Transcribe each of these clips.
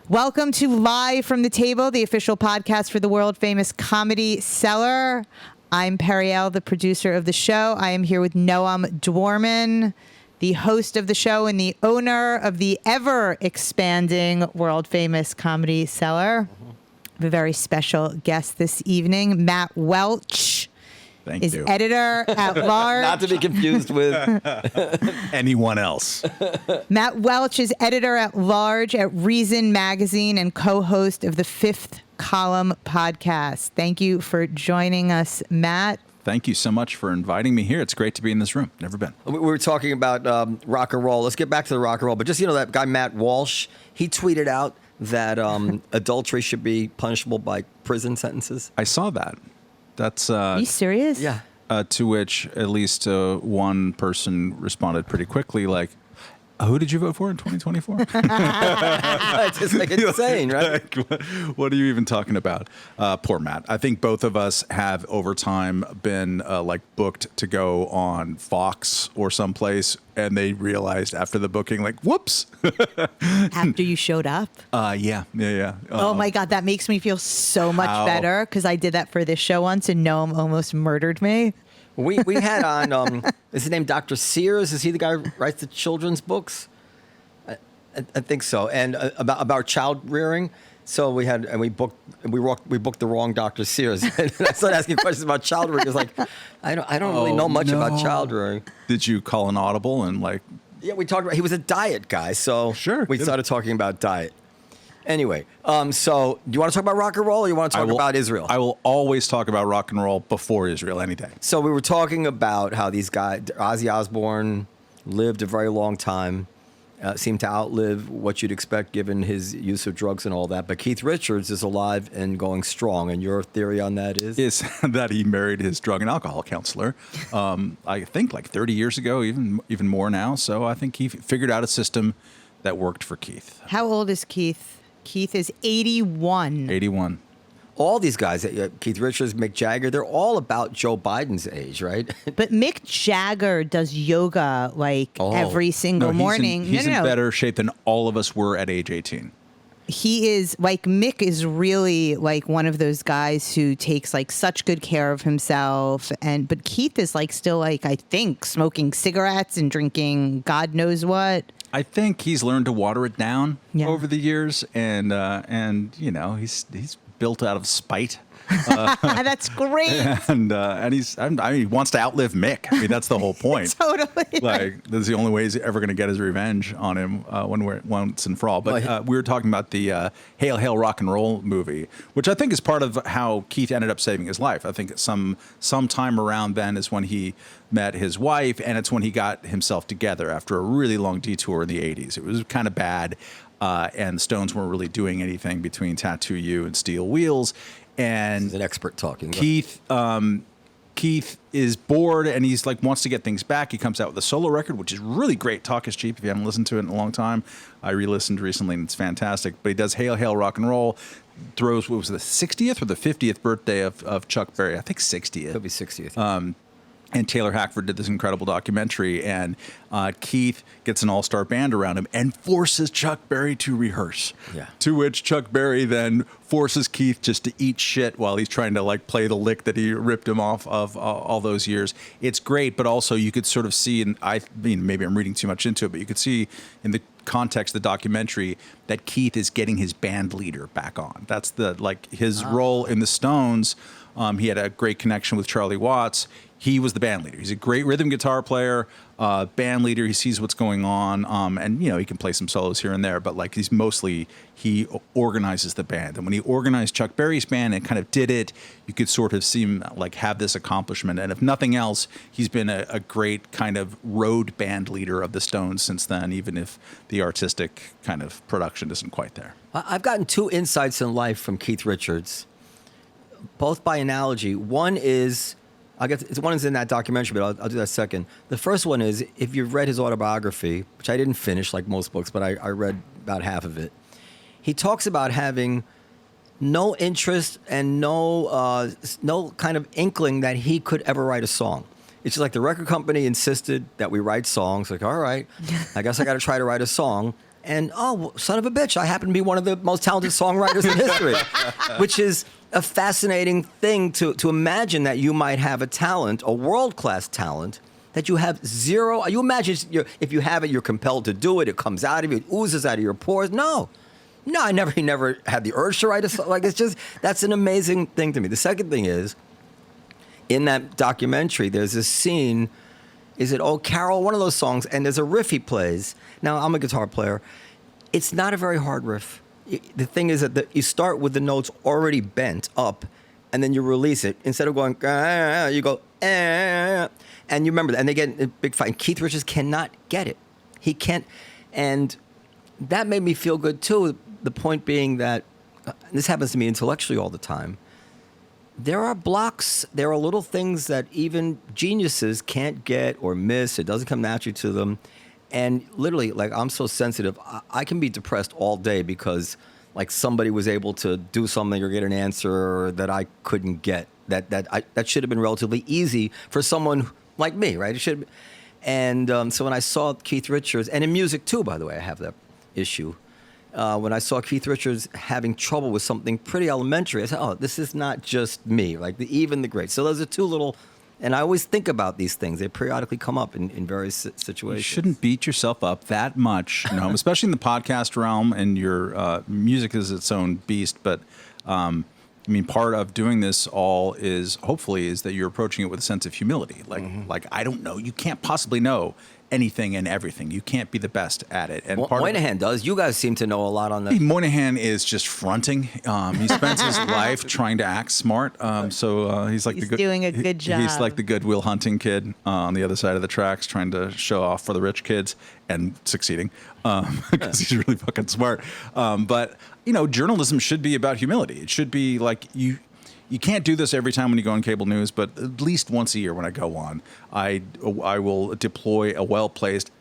Welcome to Live from the Table, the official podcast for the world-famous Comedy Cellar. I'm Periel, the producer of the show. I am here with Noam Dworman, the host of the show and the owner of the ever-expanding world-famous Comedy Cellar. I have a very special guest this evening, Matt Welch. Thank is you. Editor at large. Not to be confused with anyone else. Matt Welch is editor at large at Reason Magazine and co-host of the Fifth Column podcast. Thank you for joining us, Matt. Thank you so much for inviting me here. It's great to be in this room. Never been. We were talking about rock and roll. Let's get back to the rock and roll. But just, that guy Matt Welch, he tweeted out that adultery should be punishable by prison sentences. I saw that. That's Are you serious? Yeah. To which at least one person responded pretty quickly, like, who did you vote for in 2024? It's just like insane, right? Like, what are you even talking about? Poor Matt. I think both of us have over time been booked to go on Fox or someplace, and they realized after the booking, like, whoops. After you showed up? Yeah. Oh my God, that makes me feel so much better because I did that for this show once and Noam almost murdered me. We had on, is his name Dr. Sears? Is he the guy who writes the children's books? I think so. And about child rearing. So we booked the wrong Dr. Sears. And I started asking questions about child rearing. It's like, I don't really know much about child rearing. Did you call an audible and Yeah, we talked about, he was a diet guy. So sure, we started talking about diet. Anyway, so do you want to talk about rock and roll or you want to talk about Israel? I will always talk about rock and roll before Israel any day. So we were talking about how these guys, Ozzy Osbourne, lived a very long time, seemed to outlive what you'd expect given his use of drugs and all that. But Keith Richards is alive and going strong. And your theory on that is that he married his drug and alcohol counselor, I think like 30 years ago, even more now. So I think he figured out a system that worked for Keith. How old is Keith? Keith is 81. 81. All these guys, Keith Richards, Mick Jagger, they're all about Joe Biden's age, right? But Mick Jagger does yoga every single morning. He's in better shape than all of us were at age 18. He is Mick is really one of those guys who takes such good care of himself. But Keith is still I think smoking cigarettes and drinking God knows what. I think he's learned to water it down over the years, and he's built out of spite. That's great. And he wants to outlive Mick. I mean, that's the whole point. Totally. That's the only way he's ever going to get his revenge on him once and for all. But we were talking about the Hail Hail Rock and Roll movie, which I think is part of how Keith ended up saving his life. I think some time around then is when he met his wife, and it's when he got himself together after a really long detour in the 80s. It was kind of bad, and the Stones weren't really doing anything between Tattoo You and Steel Wheels. And he's an expert talking. Keith is bored and he's wants to get things back. He comes out with a solo record, which is really great. Talk is Cheap. If you haven't listened to it in a long time, I re-listened recently and it's fantastic. But he does Hail Hail Rock and Roll. Throws, what was it, the 60th or the 50th birthday of Chuck Berry? I think 60th. Could be 60th. And Taylor Hackford did this incredible documentary, and Keith gets an all-star band around him and forces Chuck Berry to rehearse. Yeah. To which Chuck Berry then forces Keith just to eat shit while he's trying to play the lick that he ripped him off of all those years. It's great, but also you could sort of see, and I mean, maybe I'm reading too much into it, but you could see in the context of the documentary that Keith is getting his band leader back on. That's his role in the Stones. He had a great connection with Charlie Watts. He was the band leader. He's a great rhythm guitar player, band leader. He sees what's going on, and he can play some solos here and there. But he organizes the band. And when he organized Chuck Berry's band and kind of did it, you could sort of see him have this accomplishment. And if nothing else, he's been a great kind of road band leader of the Stones since then, even if the artistic kind of production isn't quite there. I've gotten two insights in life from Keith Richards, both by analogy. One is, one is in that documentary, but I'll do that second. The first one is, if you've read his autobiography, which I didn't finish like most books, but I read about half of it. He talks about having no interest and no kind of inkling that he could ever write a song. It's just the record company insisted that we write songs. All right, I guess I got to try to write a song. And, oh, well, son of a bitch, I happen to be one of the most talented songwriters in history, which is a fascinating thing to imagine that you might have a talent, a world-class talent, that you have zero. You imagine if you have it, you're compelled to do it. It comes out of you. It oozes out of your pores. No, I never had the urge to write a song. Like, it's just, that's an amazing thing to me. The second thing is, in that documentary, there's this scene. Is it "Oh Carol"? One of those songs, and there's a riff he plays. Now, I'm a guitar player. It's not a very hard riff. The thing is that you start with the notes already bent up, and then you release it. Instead of going, you go, and you remember that. And they get in a big fight. And Keith Richards cannot get it. He can't. And that made me feel good, too. The point being that, this happens to me intellectually all the time, there are blocks, there are little things that even geniuses can't get or miss. It doesn't come naturally to them. And literally, like, I'm so sensitive, I can be depressed all day because, like, somebody was able to do something or get an answer that I couldn't get. That should have been relatively easy for someone like me, right? It should have been. And so when I saw Keith Richards, and in music too, by the way, I have that issue. When I saw Keith Richards having trouble with something pretty elementary, I said, oh, this is not just me, like even the greats. So those are two little, and I always think about these things. They periodically come up in various situations. You shouldn't beat yourself up that much, especially in the podcast realm, and your music is its own beast. But I mean, part of doing this all is hopefully is that you're approaching it with a sense of humility. Like I don't know, you can't possibly know anything and everything. You can't be the best at it. And Moynihan does. You guys seem to know a lot on that. Moynihan is just fronting. He spends his life trying to act smart. So he's like he's doing a good job. He's like the Good Will Hunting kid on the other side of the tracks, trying to show off for the rich kids and succeeding because he's really fucking smart. But journalism should be about humility. It should be like you can't do this every time when you go on cable news, but at least once a year when I go on, I will deploy a well-placed,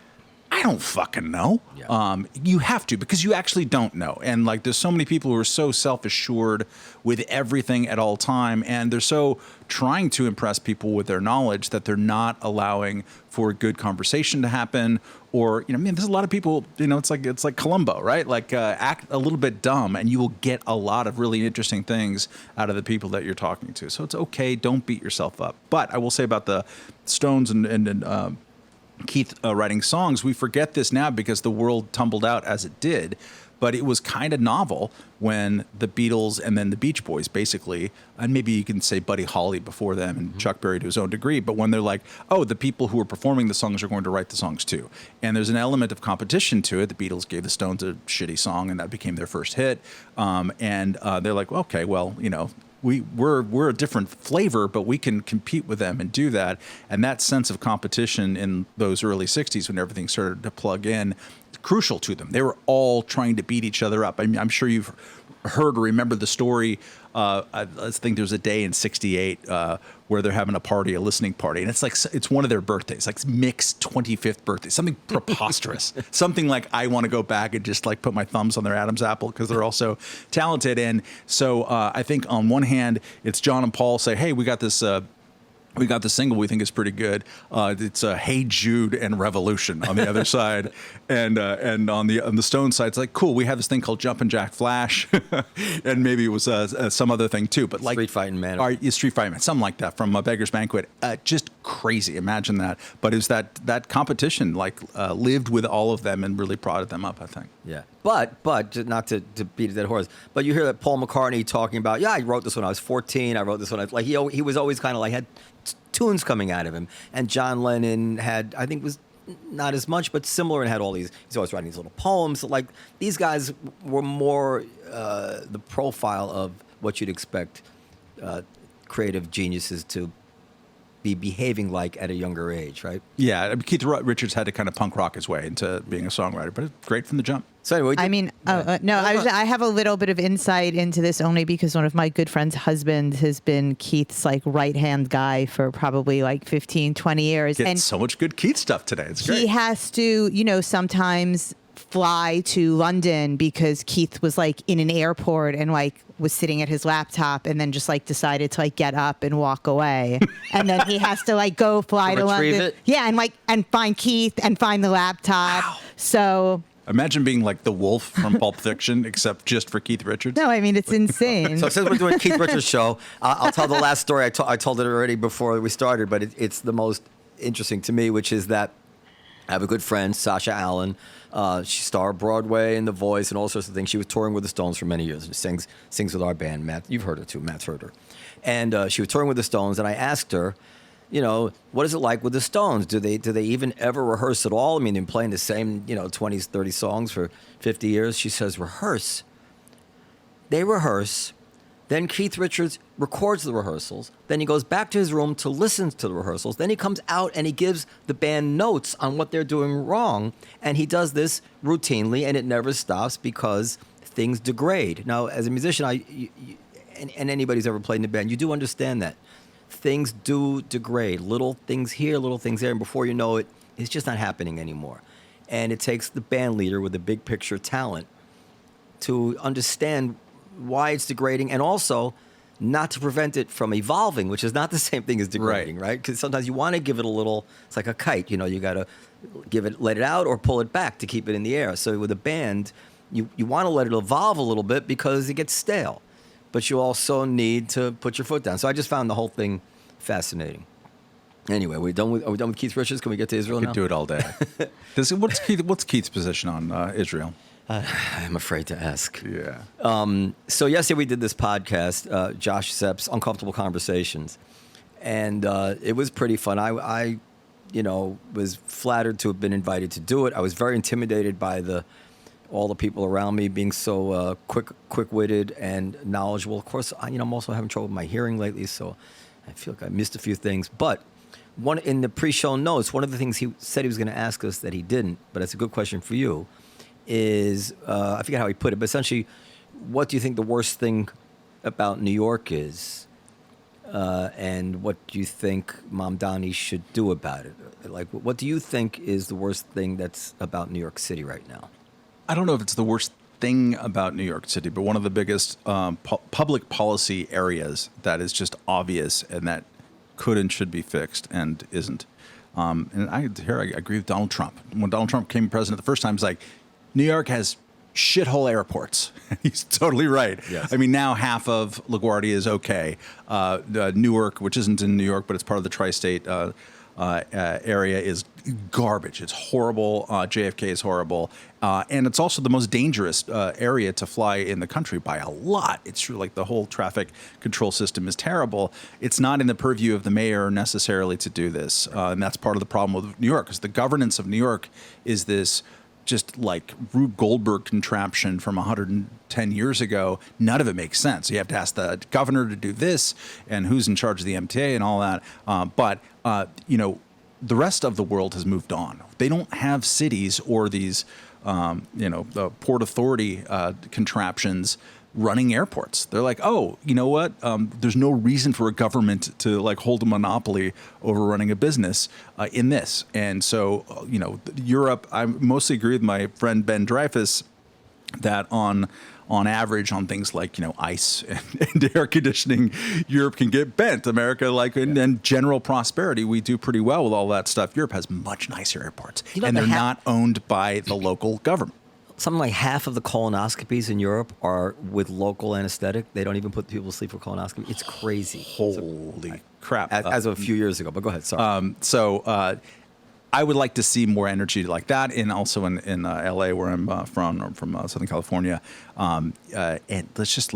I don't fucking know. Yeah. You have to, because you actually don't know. And like, there's so many people who are so self-assured with everything at all time, and they're so trying to impress people with their knowledge that they're not allowing for good conversation to happen. Or, there's a lot of people, it's like Columbo, right? Like, act a little bit dumb and you will get a lot of really interesting things out of the people that you're talking to. So it's okay. Don't beat yourself up. But I will say about the Stones and Keith writing songs, we forget this now because the world tumbled out as it did. But it was kind of novel when the Beatles and then the Beach Boys, basically, and maybe you can say Buddy Holly before them and Chuck Berry to his own degree, but when they're like, oh, the people who are performing the songs are going to write the songs too. And there's an element of competition to it. The Beatles gave the Stones a shitty song, and that became their first hit. And they're like, okay, well, we're a different flavor, but we can compete with them and do that. And that sense of competition in those early 60s when everything started to plug in, crucial to them. They were all trying to beat each other up. I mean, I'm sure you've heard or remember the story. I think there's a day in '68 where they're having a party, a listening party, and it's one of their birthdays, like Mick's 25th birthday, something preposterous, something like I want to go back and just like put my thumbs on their Adam's apple because they're all so talented. And so I think on one hand, it's John and Paul say, hey, we got this single we think is pretty good. It's Hey Jude and Revolution on the other side. And on the Stone side, it's like, cool, we have this thing called Jumpin' Jack Flash. And maybe it was some other thing too. But like Street Fighting Man. Street Fighting Man, something like that from Beggar's Banquet. Just crazy, imagine that. But it was that competition lived with all of them and really prodded them up, I think. Yeah. But not to beat a dead horse, but you hear that Paul McCartney talking about, I wrote this when I was 14. I wrote this when he was always kind of like had tunes coming out of him. And John Lennon had, I think, was not as much, but similar, and had all these. He's always writing these little poems. Like, these guys were more the profile of what you'd expect creative geniuses to be behaving like at a younger age, right? Yeah, Keith Richards had to kind of punk rock his way into being a songwriter, but it's great from the jump. So anyway, I have a little bit of insight into this only because one of my good friends' husbands has been Keith's right-hand guy for probably 15, 20 years. Get so much good Keith stuff today. It's great. He has to, sometimes fly to London because Keith was in an airport and was sitting at his laptop and then just decided to get up and walk away. And then he has to go fly to London. It? Yeah, and find Keith and find the laptop. Wow. So Imagine being like the wolf from Pulp Fiction, except just for Keith Richards. No, I mean, it's insane. So since we're doing Keith Richards' show, I'll tell the last story. I told it already before we started, but it's the most interesting to me, which is that I have a good friend, Sasha Allen. She starred Broadway and The Voice and all sorts of things. She was touring with the Stones for many years and sings with our band. Matt, you've heard her too. Matt's heard her. And she was touring with the Stones, and I asked her, what is it like with the Stones? Do they even ever rehearse at all? I mean, they've been playing the same, 20, 30 songs for 50 years. She says, rehearse. They rehearse. Then Keith Richards records the rehearsals. Then he goes back to his room to listen to the rehearsals. Then he comes out and he gives the band notes on what they're doing wrong. And he does this routinely, and it never stops because things degrade. Now, as a musician, and anybody who's ever played in a band, you do understand that. Things do degrade. Little things here, little things there. And before you know it, it's just not happening anymore. And it takes the band leader with the big picture talent to understand why it's degrading, and also not to prevent it from evolving, which is not the same thing as degrading, right? Because sometimes you want to give it a little, it's like a kite, you got to let it out or pull it back to keep it in the air. So with a band, you want to let it evolve a little bit because it gets stale, but you also need to put your foot down. So I just found the whole thing fascinating. Anyway, are we done with Keith Richards? Can we get to Israel now? We could do it all day. What's Keith's position on Israel? I'm afraid to ask. Yeah. So yesterday we did this podcast, Josh Sepp's Uncomfortable Conversations, and it was pretty fun. I was flattered to have been invited to do it. I was very intimidated by all the people around me being so quick-witted and knowledgeable. Of course, I'm also having trouble with my hearing lately, so I feel like I missed a few things. But in the pre-show notes, one of the things he said he was going to ask us that he didn't, but it's a good question for you, is, I forget how he put it, but essentially, what do you think the worst thing about New York is? And what do you think Mamdani should do about it? Like, what do you think is the worst thing that's about New York City right now? I don't know if it's the worst thing about New York City, but one of the biggest public policy areas that is just obvious and that could and should be fixed and isn't. And I agree with Donald Trump. When Donald Trump became president the first time, it's like, New York has shithole airports. He's totally right. Yes. I mean, now half of LaGuardia is okay. Newark, which isn't in New York, but it's part of the tri-state area, is garbage. It's horrible. JFK is horrible. And it's also the most dangerous area to fly in the country by a lot. It's true, like the whole traffic control system is terrible. It's not in the purview of the mayor necessarily to do this. And that's part of the problem with New York, because the governance of New York is this just like Rube Goldberg contraption from 110 years ago. None of it makes sense. You have to ask the governor to do this, and who's in charge of the MTA and all that. But the rest of the world has moved on. They don't have cities or these, the Port Authority contraptions running airports. They're like, oh, you know what? There's no reason for a government to like hold a monopoly over running a business in this. And so, Europe, I mostly agree with my friend Ben Dreyfus that on average, on things like, ice and air conditioning, Europe can get bent. America, and general prosperity, we do pretty well with all that stuff. Europe has much nicer airports, and they're not owned by the local government. Something like half of the colonoscopies in Europe are with local anesthetic. They don't even put people to sleep for colonoscopy. It's crazy. Holy crap. As of a few years ago, but go ahead, sorry. I would like to see more energy like that, and also in LA, where I'm from Southern California. And let's just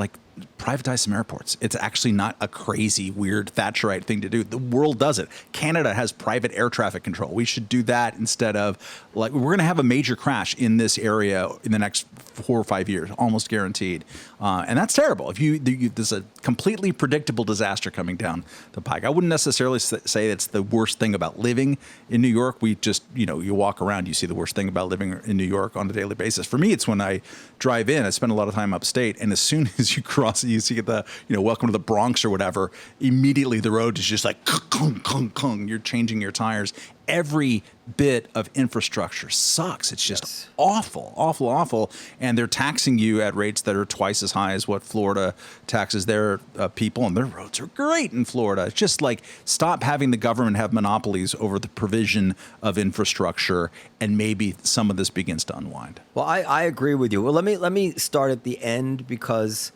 privatize some airports. It's actually not a crazy, weird Thatcherite thing to do. The world does it. Canada has private air traffic control. We should do that instead of we're going to have a major crash in this area in the next 4 or 5 years, almost guaranteed. And that's terrible. There's a completely predictable disaster coming down the pike. I wouldn't necessarily say it's the worst thing about living in New York. We just, you walk around, you see the worst thing about living in New York on a daily basis. For me, it's when I drive in. I spend a lot of time upstate, and as soon as you cross, you see the, welcome to the Bronx or whatever, immediately the road is just like, kung, kung, kung. You're changing your tires. Every bit of infrastructure sucks. It's just awful, awful, awful. And they're taxing you at rates that are twice as high as what Florida taxes their people, and their roads are great in Florida. It's just like, stop having the government have monopolies over the provision of infrastructure, and maybe some of this begins to unwind. Well, I agree with you. Well, let me start at the end, because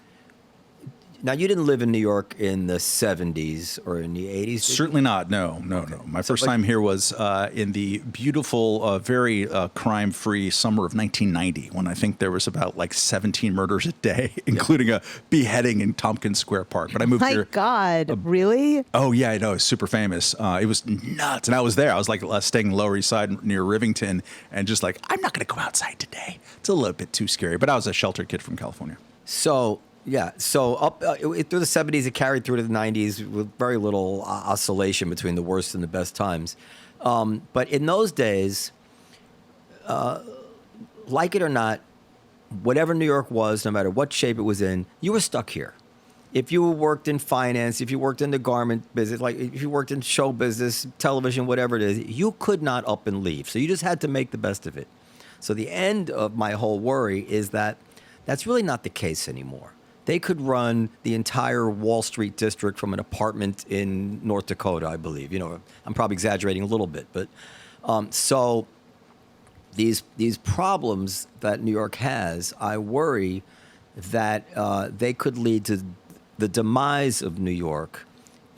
now you didn't live in New York in the 70s or in the 80s? Certainly not. No. My first time here was in the beautiful, very crime-free summer of 1990, when I think there was about like 17 murders a day, including a beheading in Tompkins Square Park. But I moved here. My God, really? Oh, yeah, I know. It's super famous. It was nuts. And I was there. I was like staying Lower East Side near Rivington, and just like, I'm not going to go outside today. It's a little bit too scary. But I was a sheltered kid from California. So up through the 70s, it carried through to the 90s with very little oscillation between the worst and the best times. But in those days, like it or not, whatever New York was, no matter what shape it was in, you were stuck here. If you worked in finance, if you worked in the garment business, like if you worked in show business, television, whatever it is, you could not up and leave. So you just had to make the best of it. So the end of my whole worry is that that's really not the case anymore. They could run the entire Wall Street district from an apartment in North Dakota, I believe. I'm probably exaggerating a little bit, but so these problems that New York has, I worry that they could lead to the demise of New York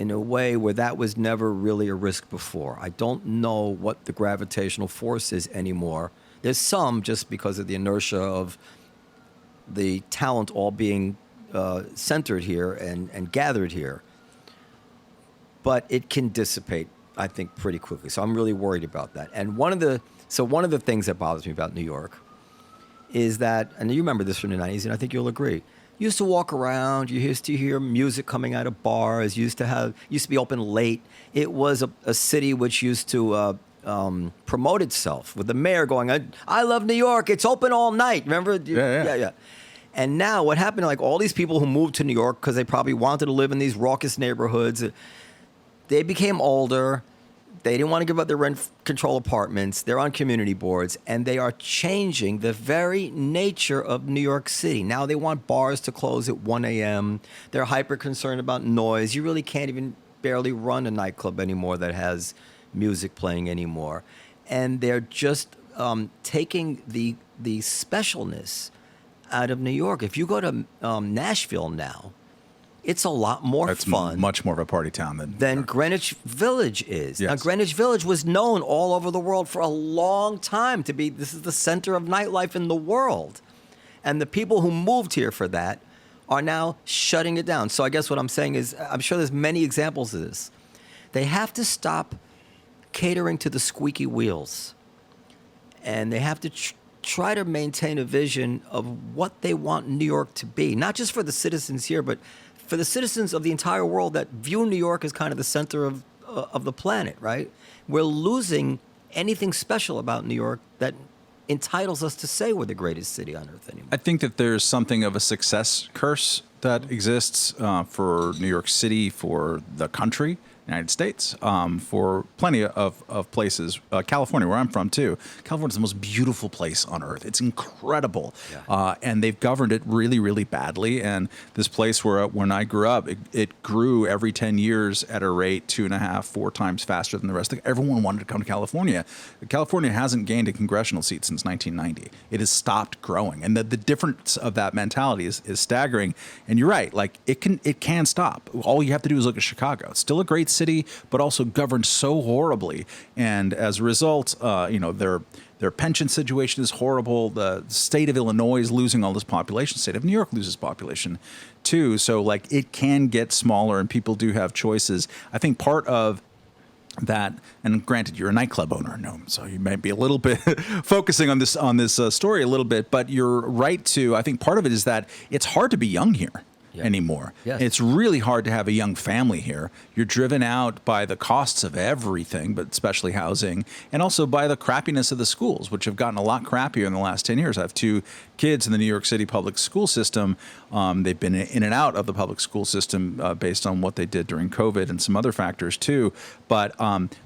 in a way where that was never really a risk before. I don't know what the gravitational force is anymore. There's some, just because of the inertia of the talent all being centered here and gathered here, but it can dissipate, I think, pretty quickly. So I'm really worried about that. And one of the things that bothers me about New York is that, and you remember this from the 90s, and I think you'll agree, you used to walk around, you used to hear music coming out of bars, used to be open late. It was a city which used to promote itself with the mayor going, I love New York, it's open all night. Remember? Yeah. And now what happened, like all these people who moved to New York because they probably wanted to live in these raucous neighborhoods, they became older. They didn't want to give up their rent control apartments. They're on community boards, and they are changing the very nature of New York City. Now they want bars to close at 1 a.m. They're hyper concerned about noise. You really can't even barely run a nightclub anymore that has music playing anymore. And they're just taking the specialness out of New York. If you go to Nashville now, it's a lot more fun. Much more of a party town than Greenwich Village is. Yes. Now, Greenwich Village was known all over the world for a long time to be, this is the center of nightlife in the world. And the people who moved here for that are now shutting it down. So I guess what I'm saying is, I'm sure there's many examples of this. They have to stop catering to the squeaky wheels. And they have to try to maintain a vision of what they want New York to be, not just for the citizens here, but for the citizens of the entire world that view New York as kind of the center of the planet, right? We're losing anything special about New York that entitles us to say we're the greatest city on earth anymore. I think that there's something of a success curse that exists for New York City, for the country, United States, for plenty of places. California, where I'm from too. California is the most beautiful place on earth. It's incredible. Yeah. And they've governed it really, really badly. And this place where when I grew up, it grew every 10 years at a rate 2.5, 4 times faster than the rest. Everyone wanted to come to California. California hasn't gained a congressional seat since 1990. It has stopped growing. And the difference of that mentality is staggering. And you're right, like it can stop. All you have to do is look at Chicago. It's still a great city, but also governed so horribly. And as a result, their pension situation is horrible. The state of Illinois is losing all this population. State of New York loses population too. So like it can get smaller, and people do have choices. I think part of that, and granted, you're a nightclub owner, Noam, so you might be a little bit focusing on this story a little bit, but you're right too. I think part of it is that it's hard to be young here. anymore. Yes. It's really hard to have a young family here. You're driven out by the costs of everything, but especially housing, and also by the crappiness of the schools, which have gotten a lot crappier in the last 10 years. I have two kids in the New York City public school system. They've been in and out of the public school system based on what they did during COVID and some other factors too. But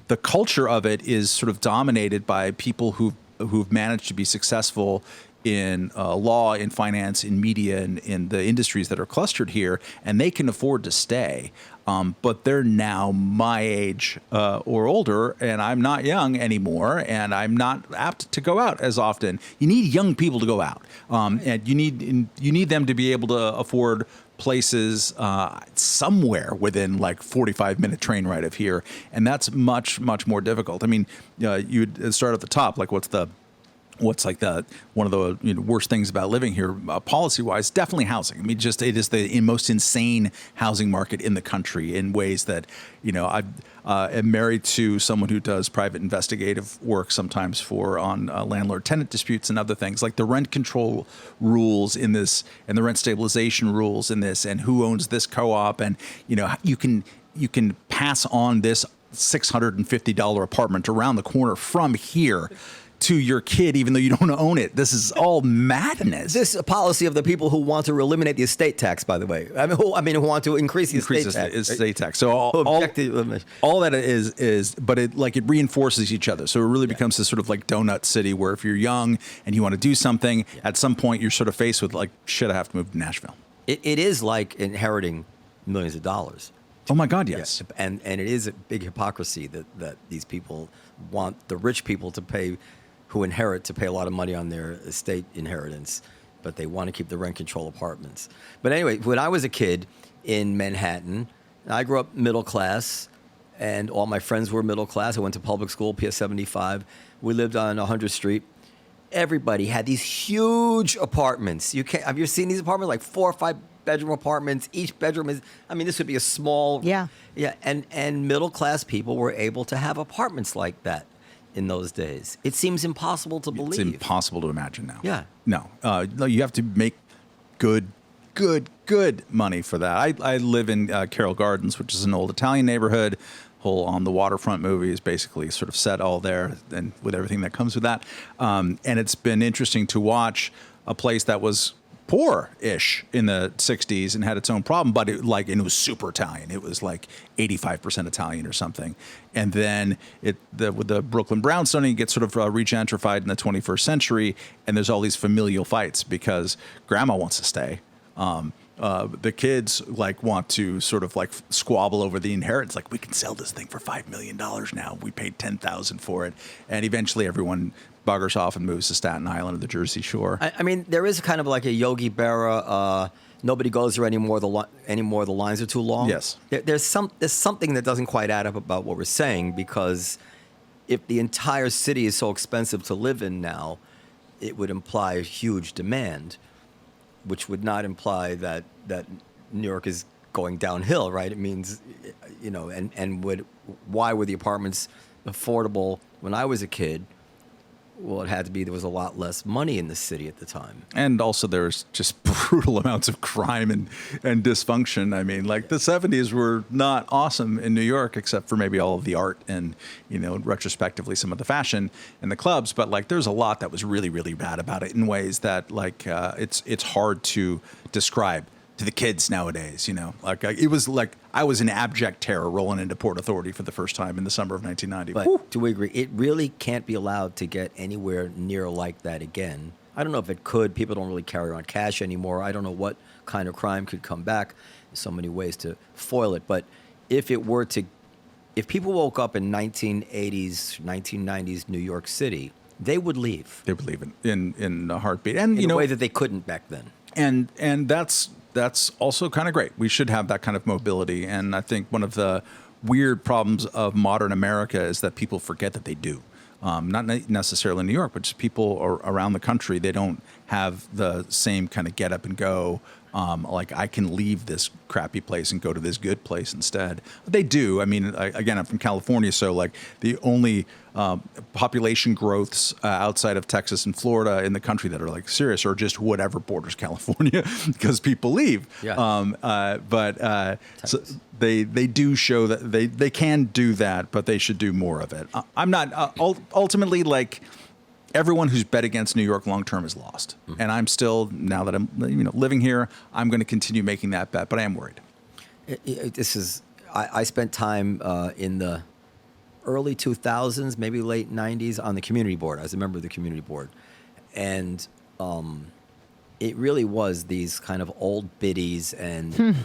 the culture of it is sort of dominated by people who've managed to be successful in law, in finance, in media, and in the industries that are clustered here, and they can afford to stay. But they're now my age or older, and I'm not young anymore, and I'm not apt to go out as often. You need young people to go out, and you need them to be able to afford places somewhere within like 45-minute train ride of here, and that's much more difficult. I mean, you'd start at the top, like what's like one of the worst things about living here, policy-wise, definitely housing. I mean, it is the most insane housing market in the country in ways that, I am married to someone who does private investigative work sometimes on landlord-tenant disputes and other things, like the rent control rules in this and the rent stabilization rules in this, and who owns this co-op, and you can pass on this $650 apartment around the corner from here to your kid, even though you don't own it. This is all madness. This is a policy of the people who want to eliminate the estate tax, by the way. Who want to increase the estate tax. So all that is, but it reinforces each other. So it really becomes this sort of like donut city where if you're young and you want to do something, at some point you're sort of faced with like, shit, I have to move to Nashville. It is like inheriting millions of dollars. Oh my God, yes. Yeah. And it is a big hypocrisy that these people want the rich people who inherit to pay a lot of money on their estate inheritance, but they want to keep the rent control apartments. But anyway, when I was a kid in Manhattan, I grew up middle class, and all my friends were middle class. I went to public school, PS 75. We lived on 100th Street. Everybody had these huge apartments. Have you seen these apartments? Like 4 or 5 bedroom apartments. Each bedroom this would be a small. Yeah. Yeah. And middle class people were able to have apartments like that in those days. It seems impossible to believe. It's impossible to imagine now. Yeah. No, you have to make good money for that. I live in Carroll Gardens, which is an old Italian neighborhood. Whole On the Waterfront movie is basically sort of set all there, and with everything that comes with that. And it's been interesting to watch a place that was poor-ish in the 60s and had its own problem, but it was super Italian. It was like 85% Italian or something. And then with the Brooklyn brownstoning, it gets sort of regentrified in the 21st century, and there's all these familial fights because grandma wants to stay. The kids want to sort of squabble over the inheritance. Like, we can sell this thing for $5 million now. We paid $10,000 for it. And eventually everyone buggers off and moves to Staten Island or the Jersey Shore. I mean, there is kind of like a Yogi Berra, nobody goes there anymore. The lines are too long. Yes. There's something that doesn't quite add up about what we're saying, because if the entire city is so expensive to live in now, it would imply a huge demand, which would not imply that New York is going downhill, right? It means, why were the apartments affordable when I was a kid? Well, it had to be there was a lot less money in the city at the time. And also there's just brutal amounts of crime and dysfunction. I mean, the 70s were not awesome in New York, except for maybe all of the art and, retrospectively some of the fashion and the clubs. But there's a lot that was really, really bad about it in ways that it's hard to describe to the kids nowadays. It was I was in abject terror rolling into Port Authority for the first time in the summer of 1990. But do we agree? It really can't be allowed to get anywhere near like that again. I don't know if it could. People don't really carry around cash anymore. I don't know what kind of crime could come back. There's so many ways to foil it. But if people woke up in 1980s, 1990s New York City, they would leave. They would leave in a heartbeat, and in a way that they couldn't back then. And that's also kind of great. We should have that kind of mobility. And I think one of the weird problems of modern America is that people forget that they do. Not necessarily in New York, but just people around the country. They don't have the same kind of get up and go. Like I can leave this crappy place and go to this good place instead. They do. I mean, again, I'm from California, so like the only population growths outside of Texas and Florida in the country that are like serious are just whatever borders California because people leave. Yeah. So they do show that they can do that, but they should do more of it. I'm not ultimately like. Everyone who's bet against New York long term is lost, and I'm still, now that I'm living here, I'm going to continue making that bet, but I am worried. I spent time in the early 2000s, maybe late 90s, on the community board. I was a member of the community board, and it really was these kind of old biddies and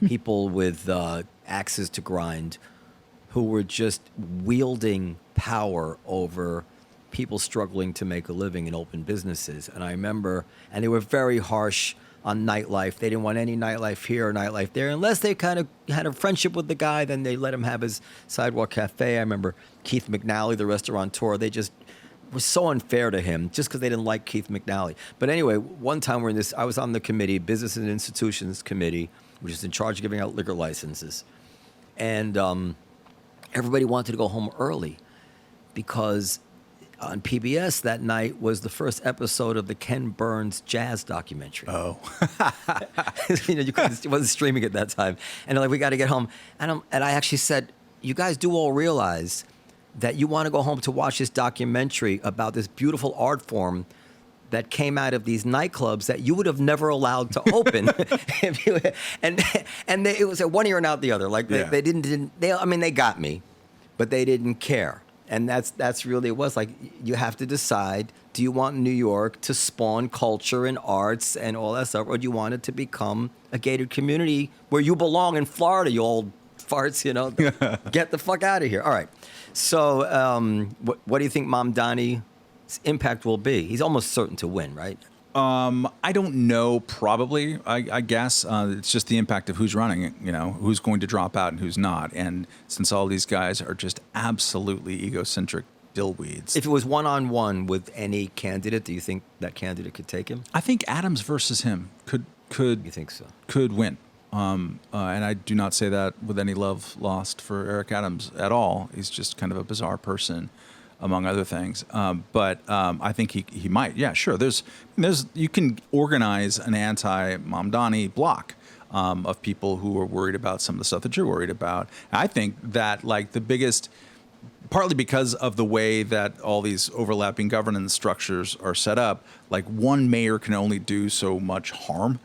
people with axes to grind who were just wielding power over people struggling to make a living in open businesses. And I remember, and they were very harsh on nightlife. They didn't want any nightlife here or nightlife there. Unless they kind of had a friendship with the guy, then they let him have his sidewalk cafe. I remember Keith McNally, the restaurateur, they just was so unfair to him just because they didn't like Keith McNally. But anyway, one time I was on the committee, Business and Institutions Committee, which is in charge of giving out liquor licenses. And everybody wanted to go home early because on PBS that night was the first episode of the Ken Burns jazz documentary. Oh, it wasn't streaming at that time, and they're like, we got to get home. And I actually said, you guys do all realize that you want to go home to watch this documentary about this beautiful art form that came out of these nightclubs that you would have never allowed to open. It was one ear and out the other. Like they got me, but they didn't care. And that's really it was. Like, you have to decide, do you want New York to spawn culture and arts and all that stuff, or do you want it to become a gated community where you belong in Florida, you old farts, Get the fuck out of here. All right. So what do you think Mamdani's impact will be? He's almost certain to win, right? I don't know, probably, I guess. It's just the impact of who's running, who's going to drop out and who's not. And since all these guys are just absolutely egocentric dillweeds. If it was one-on-one with any candidate, do you think that candidate could take him? I think Adams versus him could You think so? Could win. And I do not say that with any love lost for Eric Adams at all. He's just kind of a bizarre person, among other things. But I think he might. Yeah, sure. There's you can organize an anti-Mamdani block of people who are worried about some of the stuff that you're worried about. I think that like the biggest, partly because of the way that all these overlapping governance structures are set up, like one mayor can only do so much harm.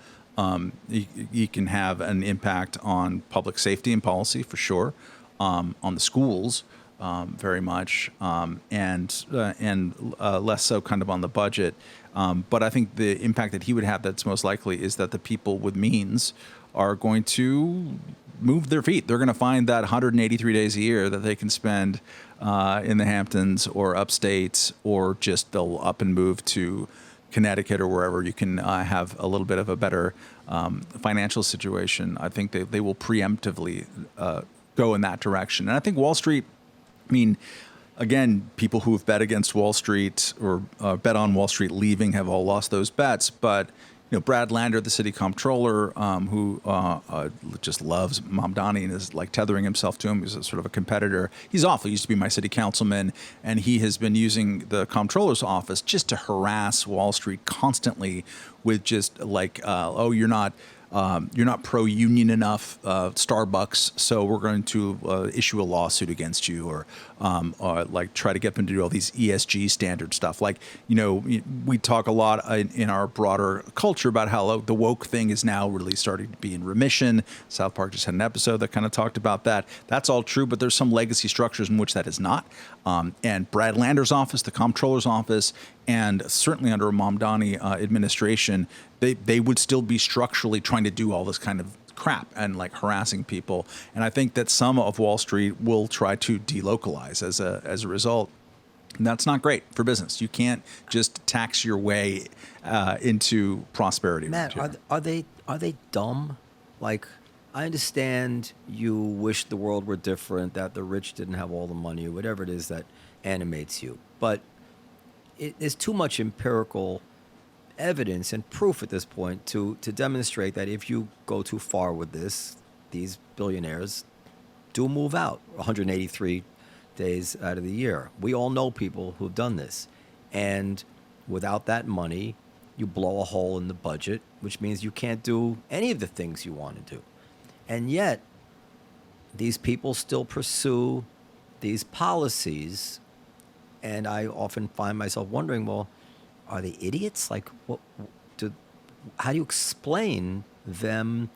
You can have an impact on public safety and policy for sure, on the schools. Very much, and less so kind of on the budget. But I think the impact that he would have that's most likely is that the people with means are going to move their feet. They're going to find that 183 days a year that they can spend in the Hamptons or upstate, or just they'll up and move to Connecticut or wherever you can have a little bit of a better financial situation. I think they will preemptively go in that direction. And I think Wall Street, I mean, again, people who have bet against Wall Street or bet on Wall Street leaving have all lost those bets. But Brad Lander, the city comptroller, who just loves Mamdani and is like tethering himself to him, he's a sort of a competitor. He's awful. He used to be my city councilman, and he has been using the comptroller's office just to harass Wall Street constantly with just like, you're not pro-union enough, Starbucks, so we're going to issue a lawsuit against you, or like try to get them to do all these ESG standard stuff. Like, we talk a lot in our broader culture about how the woke thing is now really starting to be in remission. South Park just had an episode that kind of talked about that. That's all true, but there's some legacy structures in which that is not. And Brad Lander's office, the comptroller's office, and certainly under a Mamdani administration, they would still be structurally trying to do all this kind of crap and like harassing people. And I think that some of Wall Street will try to delocalize as a result. And that's not great for business. You can't just tax your way into prosperity. Matt, are they dumb? Like, I understand you wish the world were different, that the rich didn't have all the money, or whatever it is that animates you. But there's too much empirical evidence and proof at this point to demonstrate that if you go too far with this, these billionaires do move out 183 days out of the year. We all know people who've done this. And without that money, you blow a hole in the budget, which means you can't do any of the things you want to do. And yet, these people still pursue these policies. And I often find myself wondering, well, are they idiots? Like, how do you explain them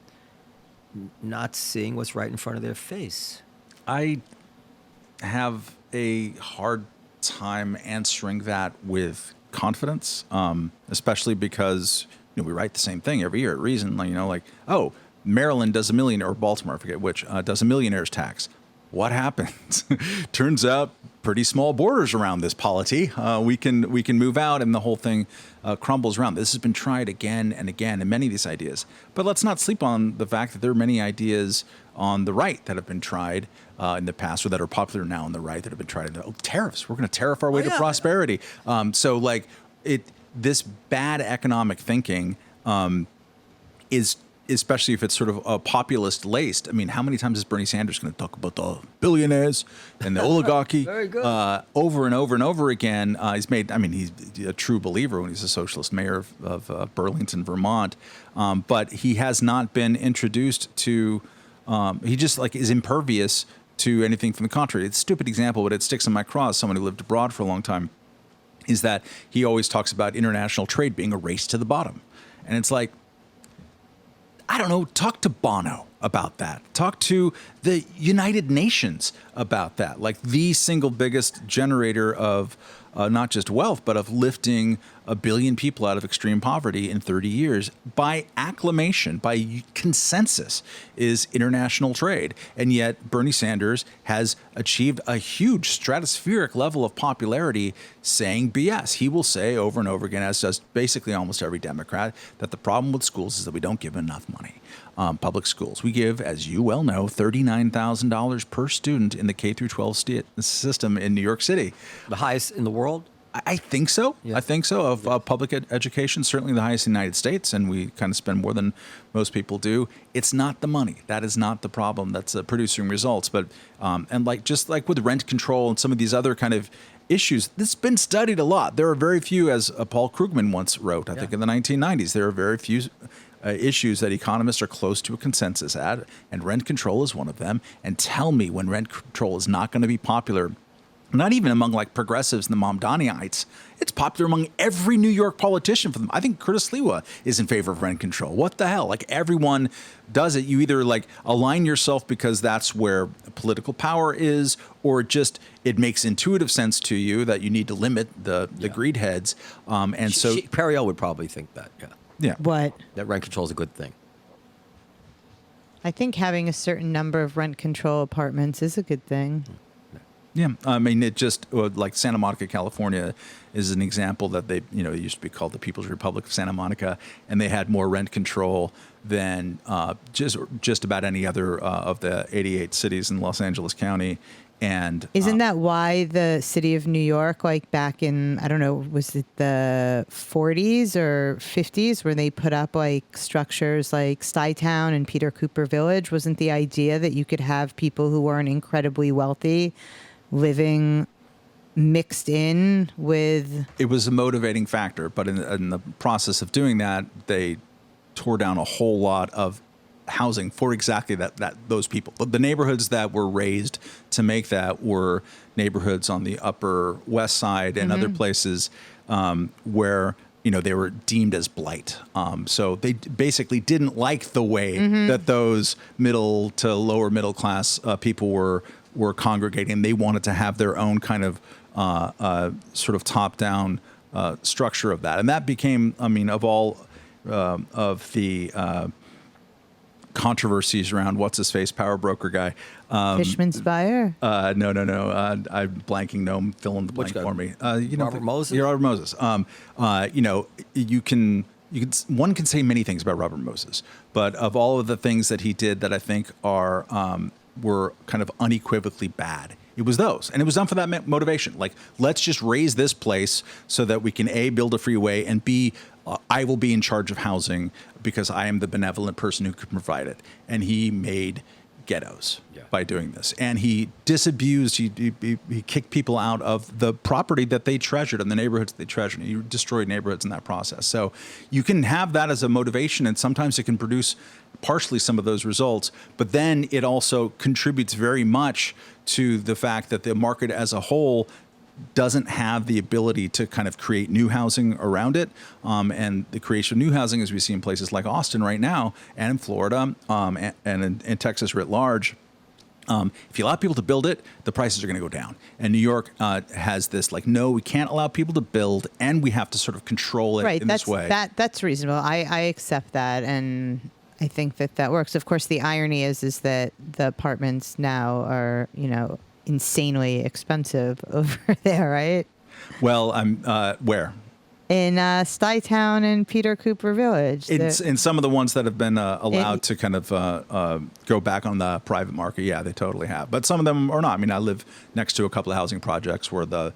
not seeing what's right in front of their face? I have a hard time answering that with confidence, especially because we write the same thing every year at Reason. Oh, Maryland does or Baltimore, I forget which, does a millionaire's tax. What happens? Turns out pretty small borders around this polity. We can move out, and the whole thing crumbles around. This has been tried again and again in many of these ideas. But let's not sleep on the fact that there are many ideas on the right that have been tried in the past, or that are popular now on the right that have been tried. Tariffs. We're going to tariff our way to prosperity. This bad economic thinking is, especially if it's sort of populist laced. I mean, how many times is Bernie Sanders going to talk about the billionaires and the oligarchy? Very good. Over and over and over again. He's a true believer when he's a socialist mayor of Burlington, Vermont. But he has not been introduced to, he just is impervious to anything from the contrary. It's a stupid example, but it sticks in my craw as someone who lived abroad for a long time, is that he always talks about international trade being a race to the bottom. And it's like, I don't know, talk to Bono about that. Talk to the United Nations about that. Like the single biggest generator of not just wealth, but of lifting 1 billion people out of extreme poverty in 30 years by acclamation, by consensus, is international trade. And yet Bernie Sanders has achieved a huge stratospheric level of popularity saying BS. He will say over and over again, as does basically almost every Democrat, that the problem with schools is that we don't give enough money. Public schools. We give, as you well know, $39,000 per student in the K through 12 system in New York City. The highest in the world? I think so. Yeah. I think so. Of public education, certainly the highest in the United States, and we kind of spend more than most people do. It's not the money. That is not the problem. That's producing results. But just like with rent control and some of these other kind of issues, this has been studied a lot. There are very few, as Paul Krugman once wrote, I think in the 1990s, there are very few issues that economists are close to a consensus at, and rent control is one of them. And tell me when rent control is not going to be popular, not even among progressives and the Mamdaniites. It's popular among every New York politician for them. I think Curtis Sliwa is in favor of rent control. What the hell? Everyone does it. You either align yourself because that's where political power is, or it makes intuitive sense to you that you need to limit the greed heads. Periel would probably think that. Yeah. What? That rent control is a good thing. I think having a certain number of rent control apartments is a good thing. Yeah, I mean, it just Santa Monica, California, is an example that it used to be called the People's Republic of Santa Monica, and they had more rent control than just about any other of the 88 cities in Los Angeles County. And isn't that why the city of New York, back in, I don't know, was it the 40s or 50s, where they put up structures like Stuytown and Peter Cooper Village? Wasn't the idea that you could have people who weren't incredibly wealthy living mixed in with? It was a motivating factor, but in the process of doing that, they tore down a whole lot of housing for exactly those people. The neighborhoods that were raised to make that were neighborhoods on the Upper West Side and other places where they were deemed as blight. So they basically didn't like the way that those middle to lower middle class people were congregating. They wanted to have their own kind of sort of top down structure of that, and that became, of all of the controversies around what's his face power broker guy. Fishman Spire? No. I'm blanking. Noam, fill in the blank for me. Robert Moses. Robert Moses. One can say many things about Robert Moses, but of all of the things that he did that I think are were kind of unequivocally bad. It was those, and it was done for that motivation. Like, let's just raise this place so that we can A, build a freeway, and B, I will be in charge of housing because I am the benevolent person who could provide it. And he made ghettos by doing this, and he disabused, he kicked people out of the property that they treasured and the neighborhoods they treasured. He destroyed neighborhoods in that process. So you can have that as a motivation, and sometimes it can produce partially some of those results, but then it also contributes very much to the fact that the market as a whole doesn't have the ability to kind of create new housing around it. And the creation of new housing, as we see in places like Austin right now, and in Florida, and in Texas writ large, if you allow people to build it, the prices are going to go down. And New York has this, like, no, we can't allow people to build, and we have to sort of control it in this way. That's reasonable. I accept that, and I think that works. Of course, the irony is that the apartments now are, insanely expensive over there, right? Well, where? In Stuytown and Peter Cooper Village. In some of the ones that have been allowed to kind of go back on the private market, yeah, they totally have. But some of them are not. I mean, I live next to a couple of housing projects where the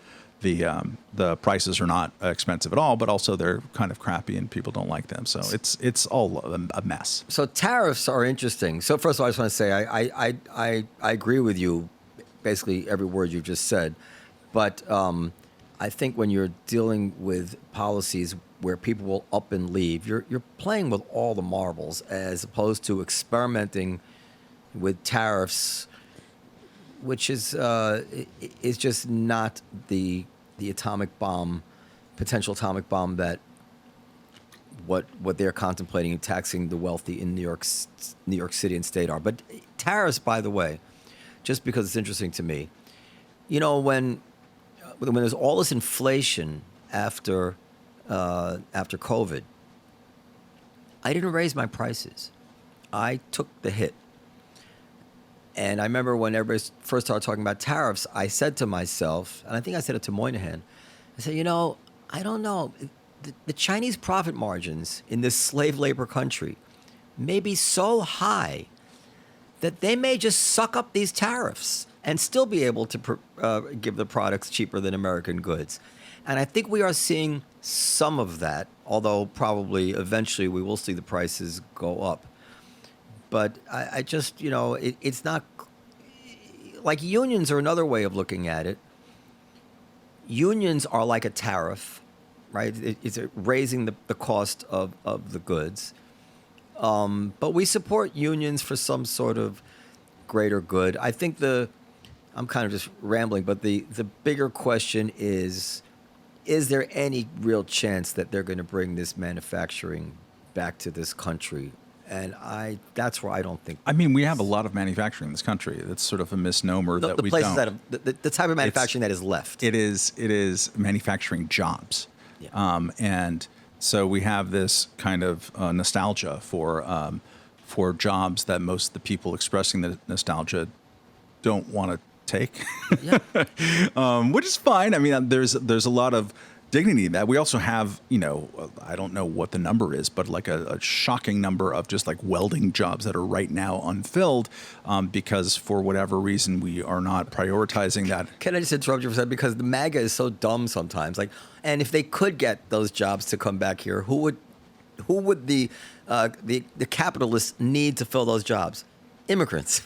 prices are not expensive at all, but also they're kind of crappy and people don't like them. So it's all a mess. So tariffs are interesting. So first of all, I just want to say I agree with you, basically every word you just said, but I think when you're dealing with policies where people will up and leave, you're playing with all the marbles as opposed to experimenting with tariffs, which is just not the atomic bomb, potential atomic bomb that what they're contemplating in taxing the wealthy in New York City and state are. But tariffs, by the way, just because it's interesting to me, when there's all this inflation after COVID, I didn't raise my prices. I took the hit. And I remember when everybody first started talking about tariffs, I said to myself, and I think I said it to Moynihan, I said, I don't know. The Chinese profit margins in this slave labor country may be so high that they may just suck up these tariffs and still be able to give the products cheaper than American goods. And I think we are seeing some of that, although probably eventually we will see the prices go up. But I just, it's not like unions are another way of looking at it. Unions are like a tariff, right? It's raising the cost of the goods. But we support unions for some sort of greater good. I think I'm kind of just rambling, but the bigger question is there any real chance that they're going to bring this manufacturing back to this country? And that's where I don't think. I mean, we have a lot of manufacturing in this country. That's sort of a misnomer that we don't. The type of manufacturing that is left. It is manufacturing jobs. Yeah. And so we have this kind of nostalgia for jobs that most of the people expressing the nostalgia don't want to take, which is fine. I mean, there's a lot of dignity in that. We also have, I don't know what the number is, but like a shocking number of just like welding jobs that are right now unfilled because for whatever reason we are not prioritizing that. Can I just interrupt you for a second? Because the MAGA is so dumb sometimes. Like, and if they could get those jobs to come back here, who would the capitalists need to fill those jobs? Immigrants.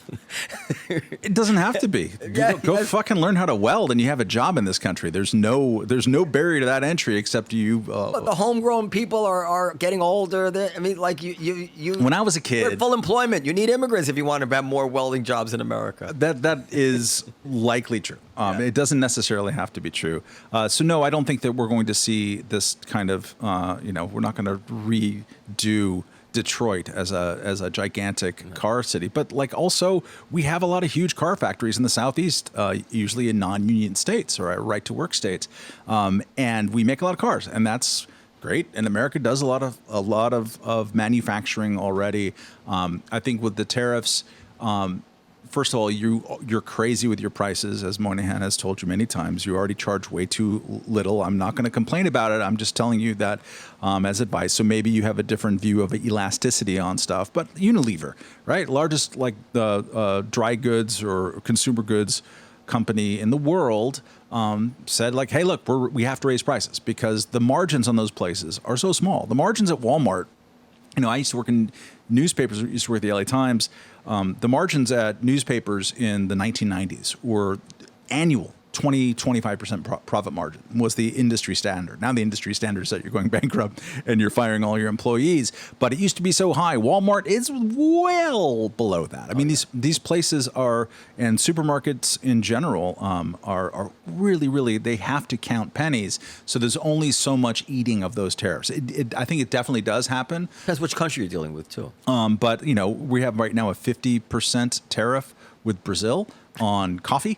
It doesn't have to be. Go fucking learn how to weld, and you have a job in this country. There's no barrier to that entry except you. But the homegrown people are getting older. I mean, like you. When I was a kid, we're full employment. You need immigrants if you want to have more welding jobs in America. That is likely true. It doesn't necessarily have to be true. So no, I don't think that we're going to see this kind of. We're not going to redo Detroit as a gigantic car city, but like also we have a lot of huge car factories in the Southeast, usually in non-union states or right to work states, and we make a lot of cars, and that's great. And America does a lot of manufacturing already. I think with the tariffs, first of all, you're crazy with your prices, as Moynihan has told you many times. You already charge way too little. I'm not going to complain about it. I'm just telling you that as advice. So maybe you have a different view of elasticity on stuff. But Unilever, right? Largest like the dry goods or consumer goods company in the world, said like, hey, look, we have to raise prices because the margins on those places are so small. The margins at Walmart, I used to work in newspapers, I used to work at the LA Times. The margins at newspapers in the 1990s were annual 20-25% profit margin was the industry standard. Now the industry standard is that you're going bankrupt and you're firing all your employees, but it used to be so high. Walmart is well below that. I mean, these places are, and supermarkets in general are really, they have to count pennies. So there's only so much eating of those tariffs. I think it definitely does happen. Depends which country you're dealing with too. But we have right now a 50% tariff with Brazil on coffee.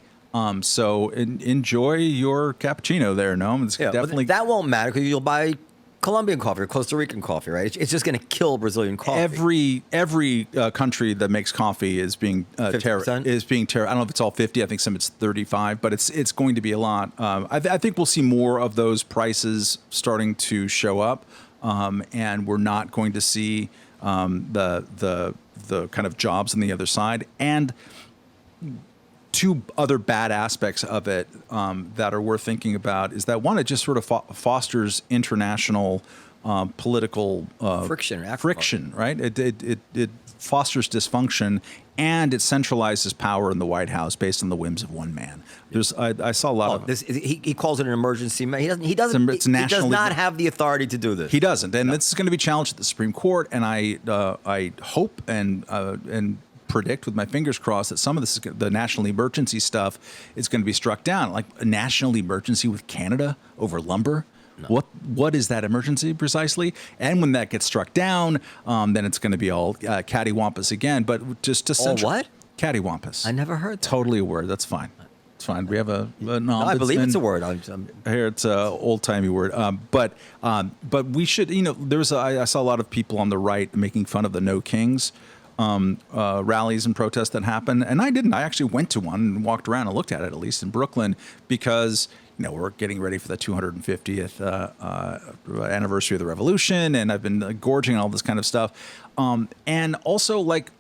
So enjoy your cappuccino there, Noam. It's definitely that won't matter because you'll buy Colombian coffee or Costa Rican coffee, right? It's just going to kill Brazilian coffee. Every country that makes coffee is being tariffed. I don't know if it's all 50. I think some it's 35, but it's going to be a lot. I think we'll see more of those prices starting to show up, and we're not going to see the kind of jobs on the other side. And two other bad aspects of it that are worth thinking about is that one, it just sort of fosters international political friction, right? It fosters dysfunction, and it centralizes power in the White House based on the whims of one man. I saw a lot of this. He calls it an emergency. He does not have the authority to do this. He doesn't, and this is going to be challenged at the Supreme Court. And I hope and predict with my fingers crossed that some of this, the national emergency stuff, is going to be struck down. Like a national emergency with Canada over lumber. No. What is that emergency precisely? And when that gets struck down, then it's going to be all cattywampus again. But just to all what? Cattywampus. I never heard that. Totally a word. That's fine. It's fine. We have a no, I believe it's a word. Here it's a old timey word. But we should. I saw a lot of people on the right making fun of the No Kings rallies and protests that happen, and I didn't. I actually went to one and walked around and looked at it, at least in Brooklyn, because we're getting ready for the 250th anniversary of the revolution, and I've been gorging all this kind of stuff, and also like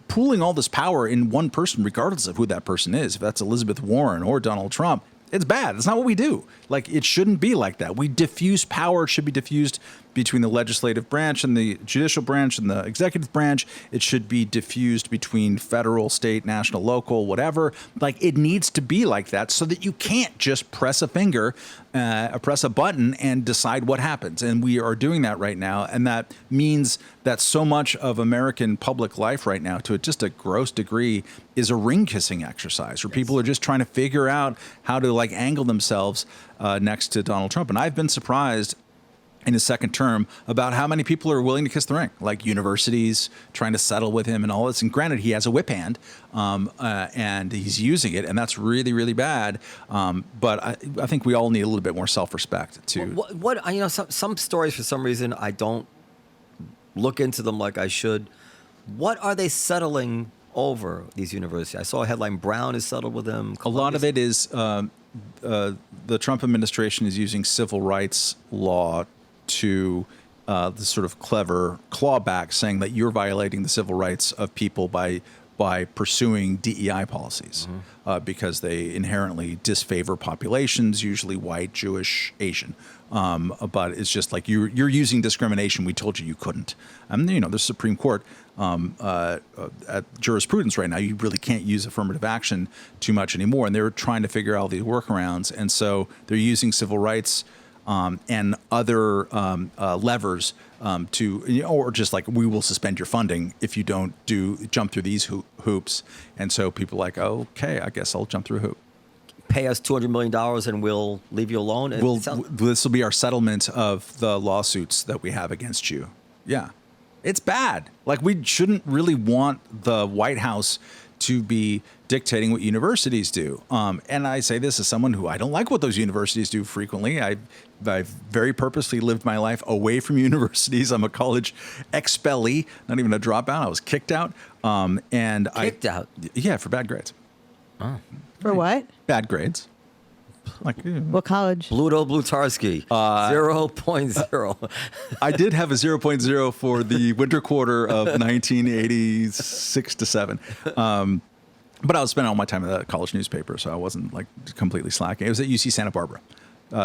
pooling all this power in one person, regardless of who that person is. If that's Elizabeth Warren or Donald Trump, it's bad. It's not what we do. Like, it shouldn't be like that. We diffuse power. It should be diffused between the legislative branch and the judicial branch and the executive branch. It should be diffused between federal, state, national, local, whatever. Like, it needs to be like that so that you can't just press a finger, press a button and decide what happens. And we are doing that right now. And that means that so much of American public life right now, to just a gross degree, is a ring kissing exercise where people are just trying to figure out how to like angle themselves next to Donald Trump. And I've been surprised in his second term about how many people are willing to kiss the ring, like universities trying to settle with him and all this. And granted, he has a whip hand and he's using it, and that's really, really bad. But I think we all need a little bit more self-respect too. Some stories, for some reason, I don't look into them like I should. What are they settling over, these universities? I saw a headline, Brown is settled with them. A lot of it is the Trump administration is using civil rights law to the sort of clever clawback, saying that you're violating the civil rights of people by pursuing DEI policies, because they inherently disfavor populations, usually white, Jewish, Asian. But it's just like you're using discrimination. We told you couldn't. The Supreme Court at jurisprudence right now, you really can't use affirmative action too much anymore, and they're trying to figure out these workarounds. And so they're using civil rights and other levers to, or just like, we will suspend your funding if you don't jump through these hoops. And so people are like, oh, okay, I guess I'll jump through a hoop. Pay us $200 million and we'll leave you alone. This will be our settlement of the lawsuits that we have against you. Yeah, it's bad. Like, we shouldn't really want the White House to be dictating what universities do. And I say this as someone who I don't like what those universities do frequently. I've very purposely lived my life away from universities. I'm a college expellee, not even a dropout. I was kicked out. Kicked out? Yeah, for bad grades. For what? Bad grades. Like, What college? Bluto Blutarski, 0.0. I did have a 0.0 for the winter quarter of 1986 to 7. But I was spending all my time at the college newspaper, so I wasn't like completely slacking. It was at UC Santa Barbara,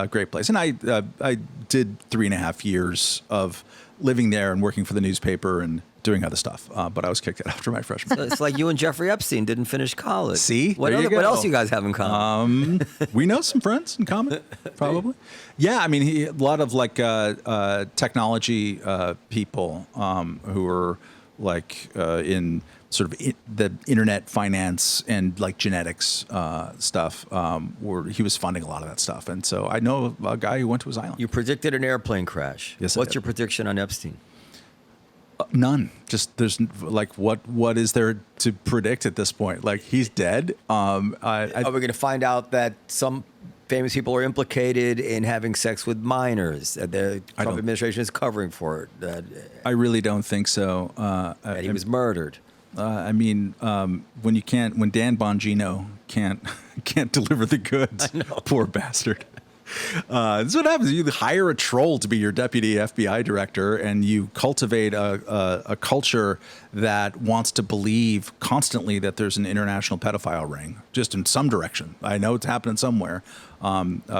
great place, and I did 3.5 years of living there and working for the newspaper and doing other stuff. But I was kicked out after my freshman. So it's like you and Jeffrey Epstein didn't finish college. See? What, There you what go. else you guys have in common? We know some friends in common, probably. Yeah, I mean, a lot of like technology people who are like in sort of the internet finance and like genetics stuff. He was funding a lot of that stuff, and so I know a guy who went to his island. You predicted an airplane crash. Yes, I What's did. your prediction on Epstein? None. Just there's like what is there to predict at this point? Like he's dead. Are we going to find out that some famous people are implicated in having sex with minors? That the Trump don't- administration is covering for it. I really don't think so. That he was murdered. I mean, when Dan Bongino can't deliver the goods, poor bastard. This is what happens. You hire a troll to be your deputy FBI director, and you cultivate a culture that wants to believe constantly that there's an international pedophile ring, just in some direction. I know it's happening somewhere.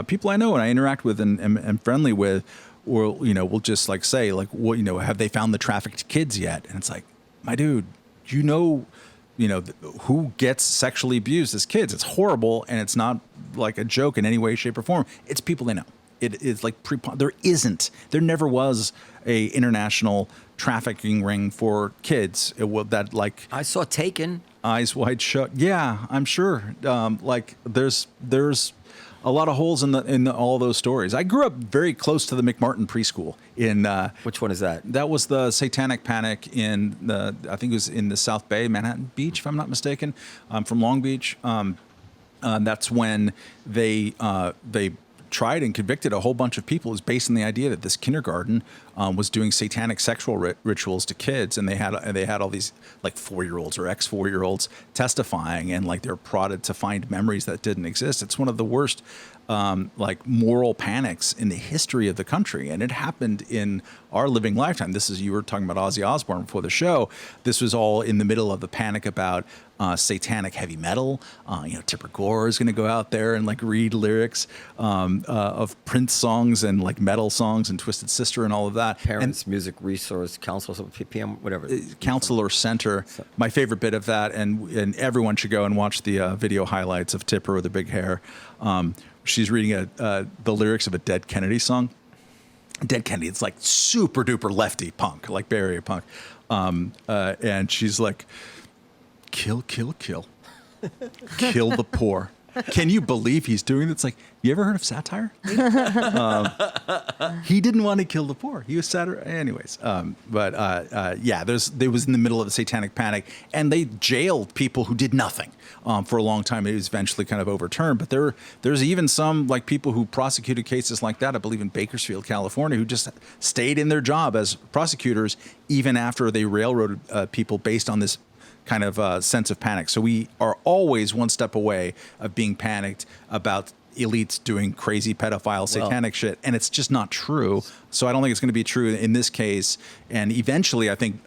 People I know and I interact with and am friendly with, or will just like say like, what have they found the trafficked kids yet? And it's like, my dude, who gets sexually abused as kids. It's horrible, and it's not like a joke in any way, shape, or form. It's people they know. It is like there never was a international trafficking ring for kids. That like I saw Taken. Eyes Wide Shut. Yeah, I'm sure. Like there's a lot of holes in all those stories. I grew up very close to the McMartin preschool in. Which one is that? That was the Satanic Panic I think it was in the South Bay, Manhattan Beach, if I'm not mistaken. I'm from Long Beach. That's when they tried and convicted a whole bunch of people. It was based on the idea that this kindergarten was doing satanic sexual rituals to kids, and they had all these like 4-year-olds or ex-4-year-olds testifying, and like they're prodded to find memories that didn't exist. It's one of the worst like moral panics in the history of the country, and it happened in our living lifetime. You were talking about Ozzy Osbourne before the show. This was all in the middle of the panic about satanic heavy metal. Tipper Gore is going to go out there and like read lyrics of Prince songs and like metal songs and Twisted Sister and all of that. Parents Music Resource Council, PM, whatever. Counselor Center. My favorite bit of that, and everyone should go and watch the video highlights of Tipper with the big hair. She's reading the lyrics of a Dead Kennedy song. Dead Kennedy, it's like super duper lefty punk, like Bay Area punk. And she's like, kill, kill, kill. Kill the poor. Can you believe he's doing it? It's like, you ever heard of satire? He didn't want to kill the poor. He was satire. Anyways, yeah, there was in the middle of the Satanic Panic, and they jailed people who did nothing for a long time. It was eventually kind of overturned. But there's even some like people who prosecuted cases like that, I believe in Bakersfield, California, who just stayed in their job as prosecutors even after they railroaded people based on this kind of sense of panic. So we are always one step away of being panicked about elites doing crazy pedophile satanic shit, and it's just not true. So I don't think it's going to be true in this case. And eventually, I think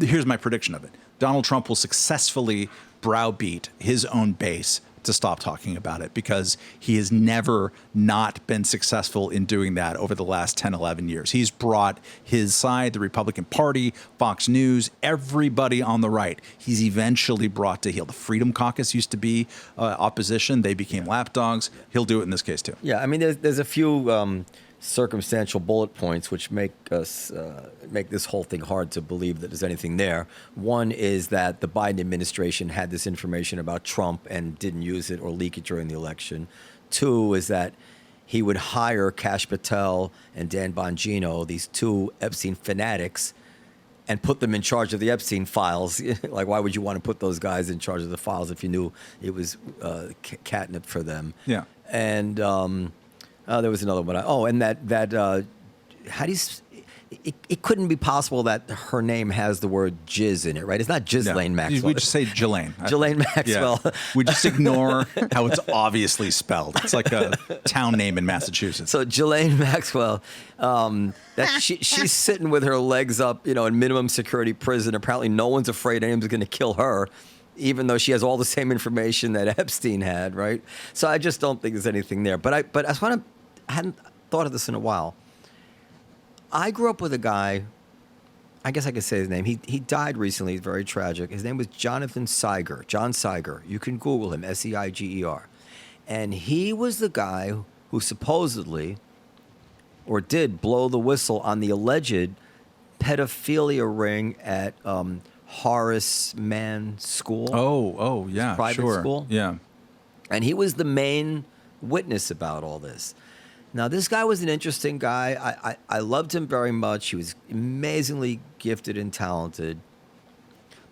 here's my prediction of it: Donald Trump will successfully browbeat his own base to stop talking about it, because he has never not been successful in doing that over the last 10, 11 years. He's brought his side, the Republican Party, Fox News, everybody on the right, he's eventually brought to heel. The Freedom Caucus used to be opposition. They became lapdogs. He'll do it in this case, too. Yeah, I mean, there's a few circumstantial bullet points which make this whole thing hard to believe that there's anything there. One is that the Biden administration had this information about Trump and didn't use it or leak it during the election. Two is that he would hire Kash Patel and Dan Bongino, these two Epstein fanatics, and put them in charge of the Epstein files. Like, why would you want to put those guys in charge of the files if you knew it was catnip for them? Yeah. And there was another one. And that how do you? It couldn't be possible that her name has the word jizz in it, right? It's not Ghislaine Maxwell. We just say Ghislaine. Ghislaine Maxwell. Yeah. We just ignore how it's obviously spelled. It's like a town name in Massachusetts. So Ghislaine Maxwell, that she's sitting with her legs up, in minimum security prison. Apparently, no one's afraid anyone's going to kill her, even though she has all the same information that Epstein had, right? So I just don't think there's anything there. But I hadn't thought of this in a while. I grew up with a guy, I guess I could say his name. He died recently, very tragic. His name was Jonathan Seiger, John Seiger. You can Google him, Seiger. And he was the guy who supposedly, or did, blow the whistle on the alleged pedophilia ring at Horace Mann School. Oh, yeah, private school. Yeah. And he was the main witness about all this. Now, this guy was an interesting guy. I loved him very much. He was amazingly gifted and talented.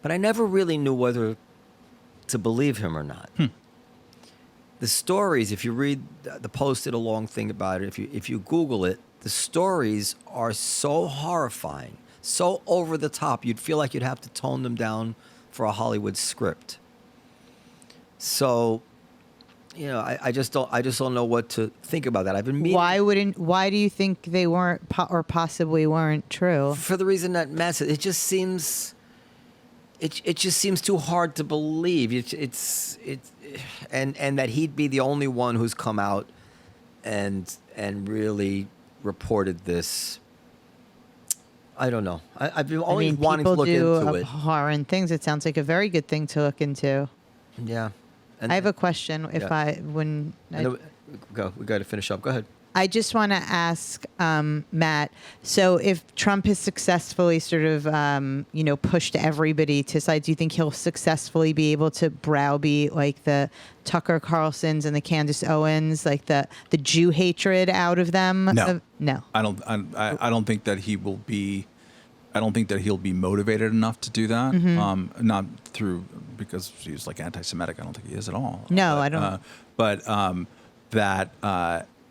But I never really knew whether to believe him or not. The stories, if you read the posted a long thing about it, if you Google it, the stories are so horrifying, so over the top, you'd feel like you'd have to tone them down for a Hollywood script. So, I just don't know what to think about that. I've been meeting. Why do you think they weren't or possibly weren't true? For the reason that Matt said, it just seems too hard to believe. And that he'd be the only one who's come out and really reported this. I don't know. I've been always wanting to look into it. People do abhorrent things. It sounds like a very good thing to look into. Yeah. And I have a question. Go. We got to finish up. Go ahead. I just want to ask Matt. So, if Trump has successfully sort of, pushed everybody to sides, do you think he'll successfully be able to browbeat like the Tucker Carlsons and the Candace Owens, like the Jew hatred out of them? No. No. I don't think that he will be. I don't think that he'll be motivated enough to do that. Not through because he's like anti-Semitic. I don't think he is at all. No, I don't.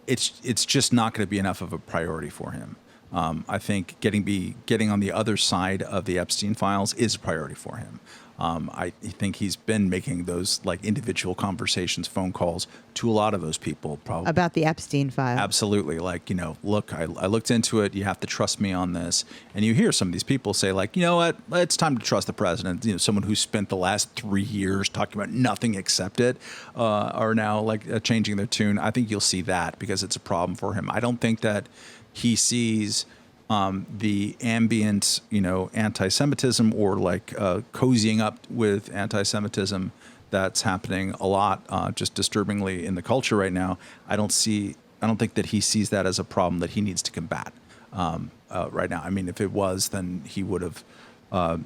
It's just not going to be enough of a priority for him. I think getting on the other side of the Epstein files is a priority for him. I think he's been making those like individual conversations, phone calls to a lot of those people. Probably about the Epstein file. Absolutely. Like, look, I looked into it. You have to trust me on this. And you hear some of these people say like, you know what, it's time to trust the president. Someone who spent the last 3 years talking about nothing except it are now like changing their tune. I think you'll see that because it's a problem for him. I don't think that he sees the ambient, anti-Semitism or like cozying up with anti-Semitism that's happening a lot, just disturbingly in the culture right now. I don't think that he sees that as a problem that he needs to combat right now. I mean, if it was, then he would have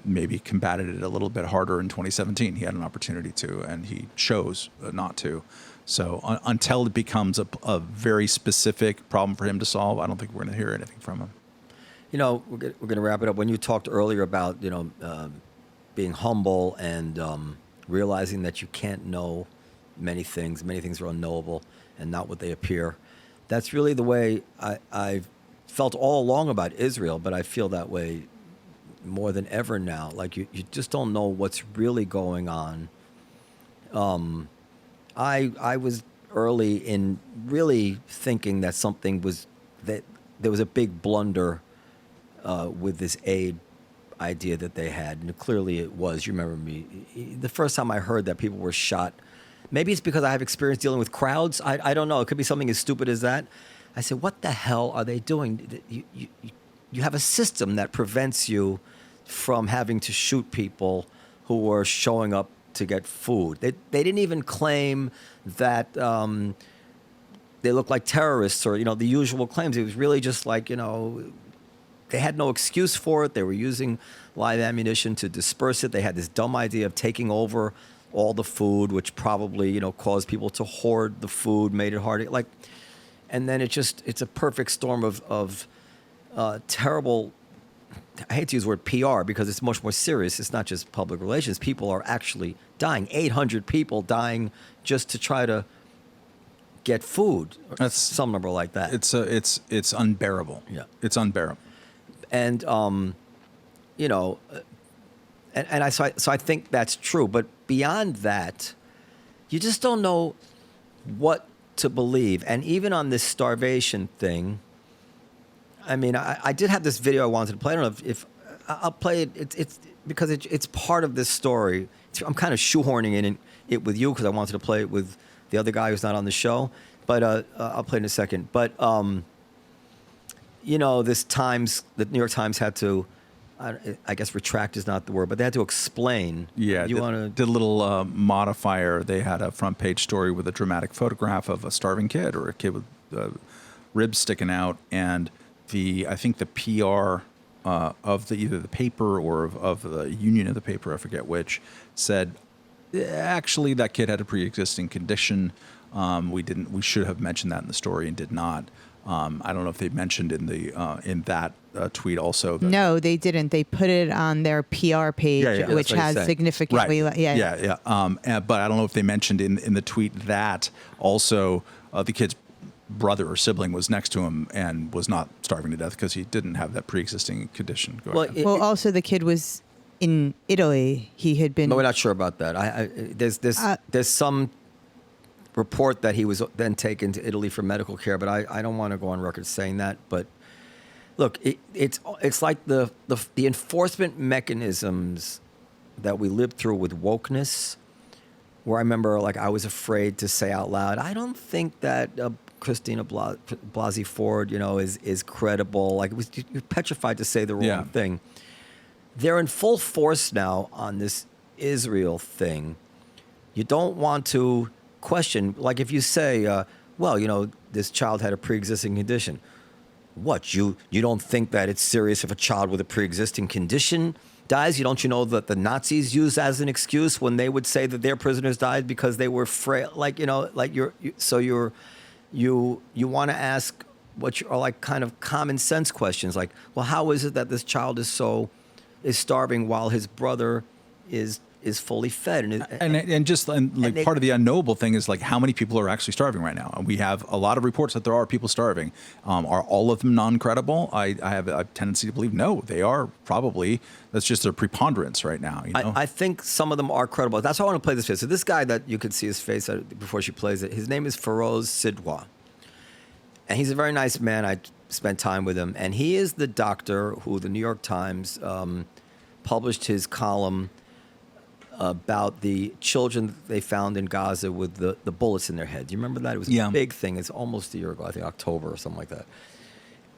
maybe combated it a little bit harder in 2017. He had an opportunity to, and he chose not to. So until it becomes a very specific problem for him to solve, I don't think we're going to hear anything from him. We're going to wrap it up. When you talked earlier about, being humble and realizing that you can't know many things are unknowable and not what they appear. That's really the way I've felt all along about Israel, but I feel that way more than ever now. Like you just don't know what's really going on. I was early in really thinking that that there was a big blunder with this aid idea that they had. And clearly it was. You remember me. The first time I heard that people were shot, maybe it's because I have experience dealing with crowds. I don't know. It could be something as stupid as that. I said, what the hell are they doing? You have a system that prevents you from having to shoot people who were showing up to get food. They didn't even claim that they looked like terrorists or, the usual claims. It was really just like, they had no excuse for it. They were using live ammunition to disperse it. They had this dumb idea of taking over all the food, which probably, caused people to hoard the food, made it hard. And then it's a perfect storm of terrible I hate to use the word PR because it's much more serious. It's not just public relations. People are actually dying. 800 people dying just to try to get food. That's some number like that. It's unbearable. Yeah. It's unbearable. And you know, so I think that's true. But beyond that, you just don't know what to believe. And even on this starvation thing, I mean, I did have this video I wanted to play. I don't know if I'll play it. It's because it's part of this story. I'm kind of shoehorning it with you because I wanted to play it with the other guy who's not on the show. But I'll play it in a second. But you know, the New York Times had to, I guess retract is not the word, but they had to explain. Yeah, you want to did a little modifier. They had a front page story with a dramatic photograph of a starving kid or a kid with ribs sticking out, and I think the PR of either the paper or of the union of the paper, I forget which, said actually that kid had a pre-existing condition. We should have mentioned that in the story and did not. I don't know if they mentioned in that tweet also. No, they didn't. They put it on their PR page, which has significantly. Right. Yeah. But I don't know if they mentioned in the tweet that also the kid's brother or sibling was next to him and was not starving to death because he didn't have that pre-existing condition. Well, also the kid was in Italy. He had been. No, we're not sure about that. There's some report that he was then taken to Italy for medical care, but I don't want to go on record saying that. But look, it's like the enforcement mechanisms that we lived through with wokeness, where I remember like I was afraid to say out loud, I don't think that Christina Blasey Ford, you know, is credible. Like you're petrified to say the wrong thing. They're in full force now on this Israel thing. You don't want to question, like if you say, well, you know, this child had a pre-existing condition. What, you don't think that it's serious if a child with a pre-existing condition dies? Don't you know that the Nazis used as an excuse when they would say that their prisoners died because they were frail? Like, you know, like you want to ask what are like kind of common sense questions, like, well, how is it that this child is starving while his brother is fully fed? And part of the unknowable thing is like how many people are actually starving right now. And we have a lot of reports that there are people starving. Are all of them non-credible? I have a tendency to believe no, they are probably. That's just a preponderance right now. You know? I think some of them are credible. That's why I want to play this video. So this guy that you could see his face before she plays it, his name is Feroz Sidwa. And he's a very nice man. I spent time with him. And he is the doctor who the New York Times published his column about the children that they found in Gaza with the bullets in their head. Do you remember that? It was a big thing. It's almost a year ago, I think October or something like that.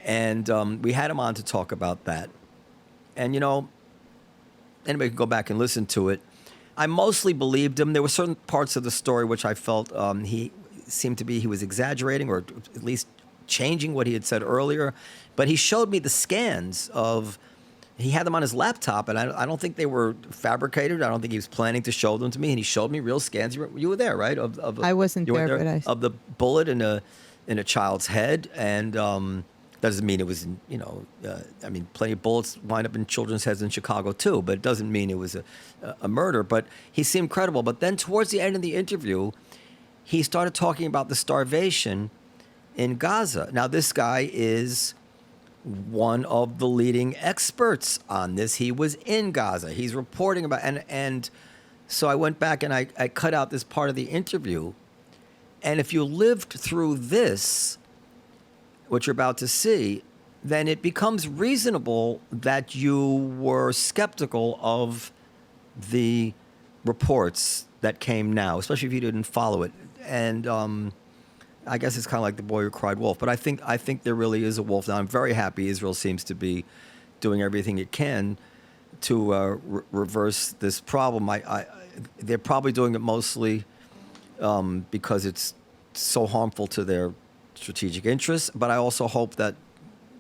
And we had him on to talk about that. And, you know, anybody can go back and listen to it. I mostly believed him. There were certain parts of the story which I felt he was exaggerating or at least changing what he had said earlier. But he showed me the scans of... He had them on his laptop, and I don't think they were fabricated. I don't think he was planning to show them to me. And he showed me real scans. You were there, right? I wasn't there, but of the bullet in a child's head, and doesn't mean it was, you know. I mean, plenty of bullets wind up in children's heads in Chicago too, but it doesn't mean it was a murder. But he seemed credible. But then towards the end of the interview, he started talking about the starvation in Gaza. Now, this guy is one of the leading experts on this. He was in Gaza. He's reporting about, and so I went back and I cut out this part of the interview. And if you lived through this, what you're about to see, then it becomes reasonable that you were skeptical of the reports that came now, especially if you didn't follow it. And I guess it's kind of like the boy who cried wolf. But I think there really is a wolf now. I'm very happy Israel seems to be doing everything it can to reverse this problem. They're probably doing it mostly because it's so harmful to their strategic interests. But I also hope that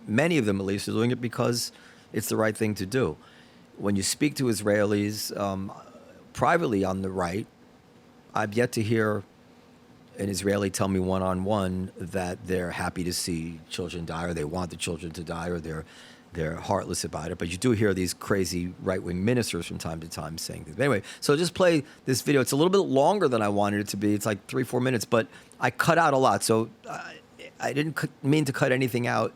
many of them, at least, are doing it because it's the right thing to do. When you speak to Israelis privately on the right, I've yet to hear an Israeli tell me one-on-one that they're happy to see children die, or they want the children to die, or they're they're heartless about it. But you do hear these crazy right-wing ministers from time to time saying this. But anyway, so just play this video. It's a little bit longer than I wanted it to be. It's like 3-4 minutes, but I cut out a lot. So I didn't mean to cut anything out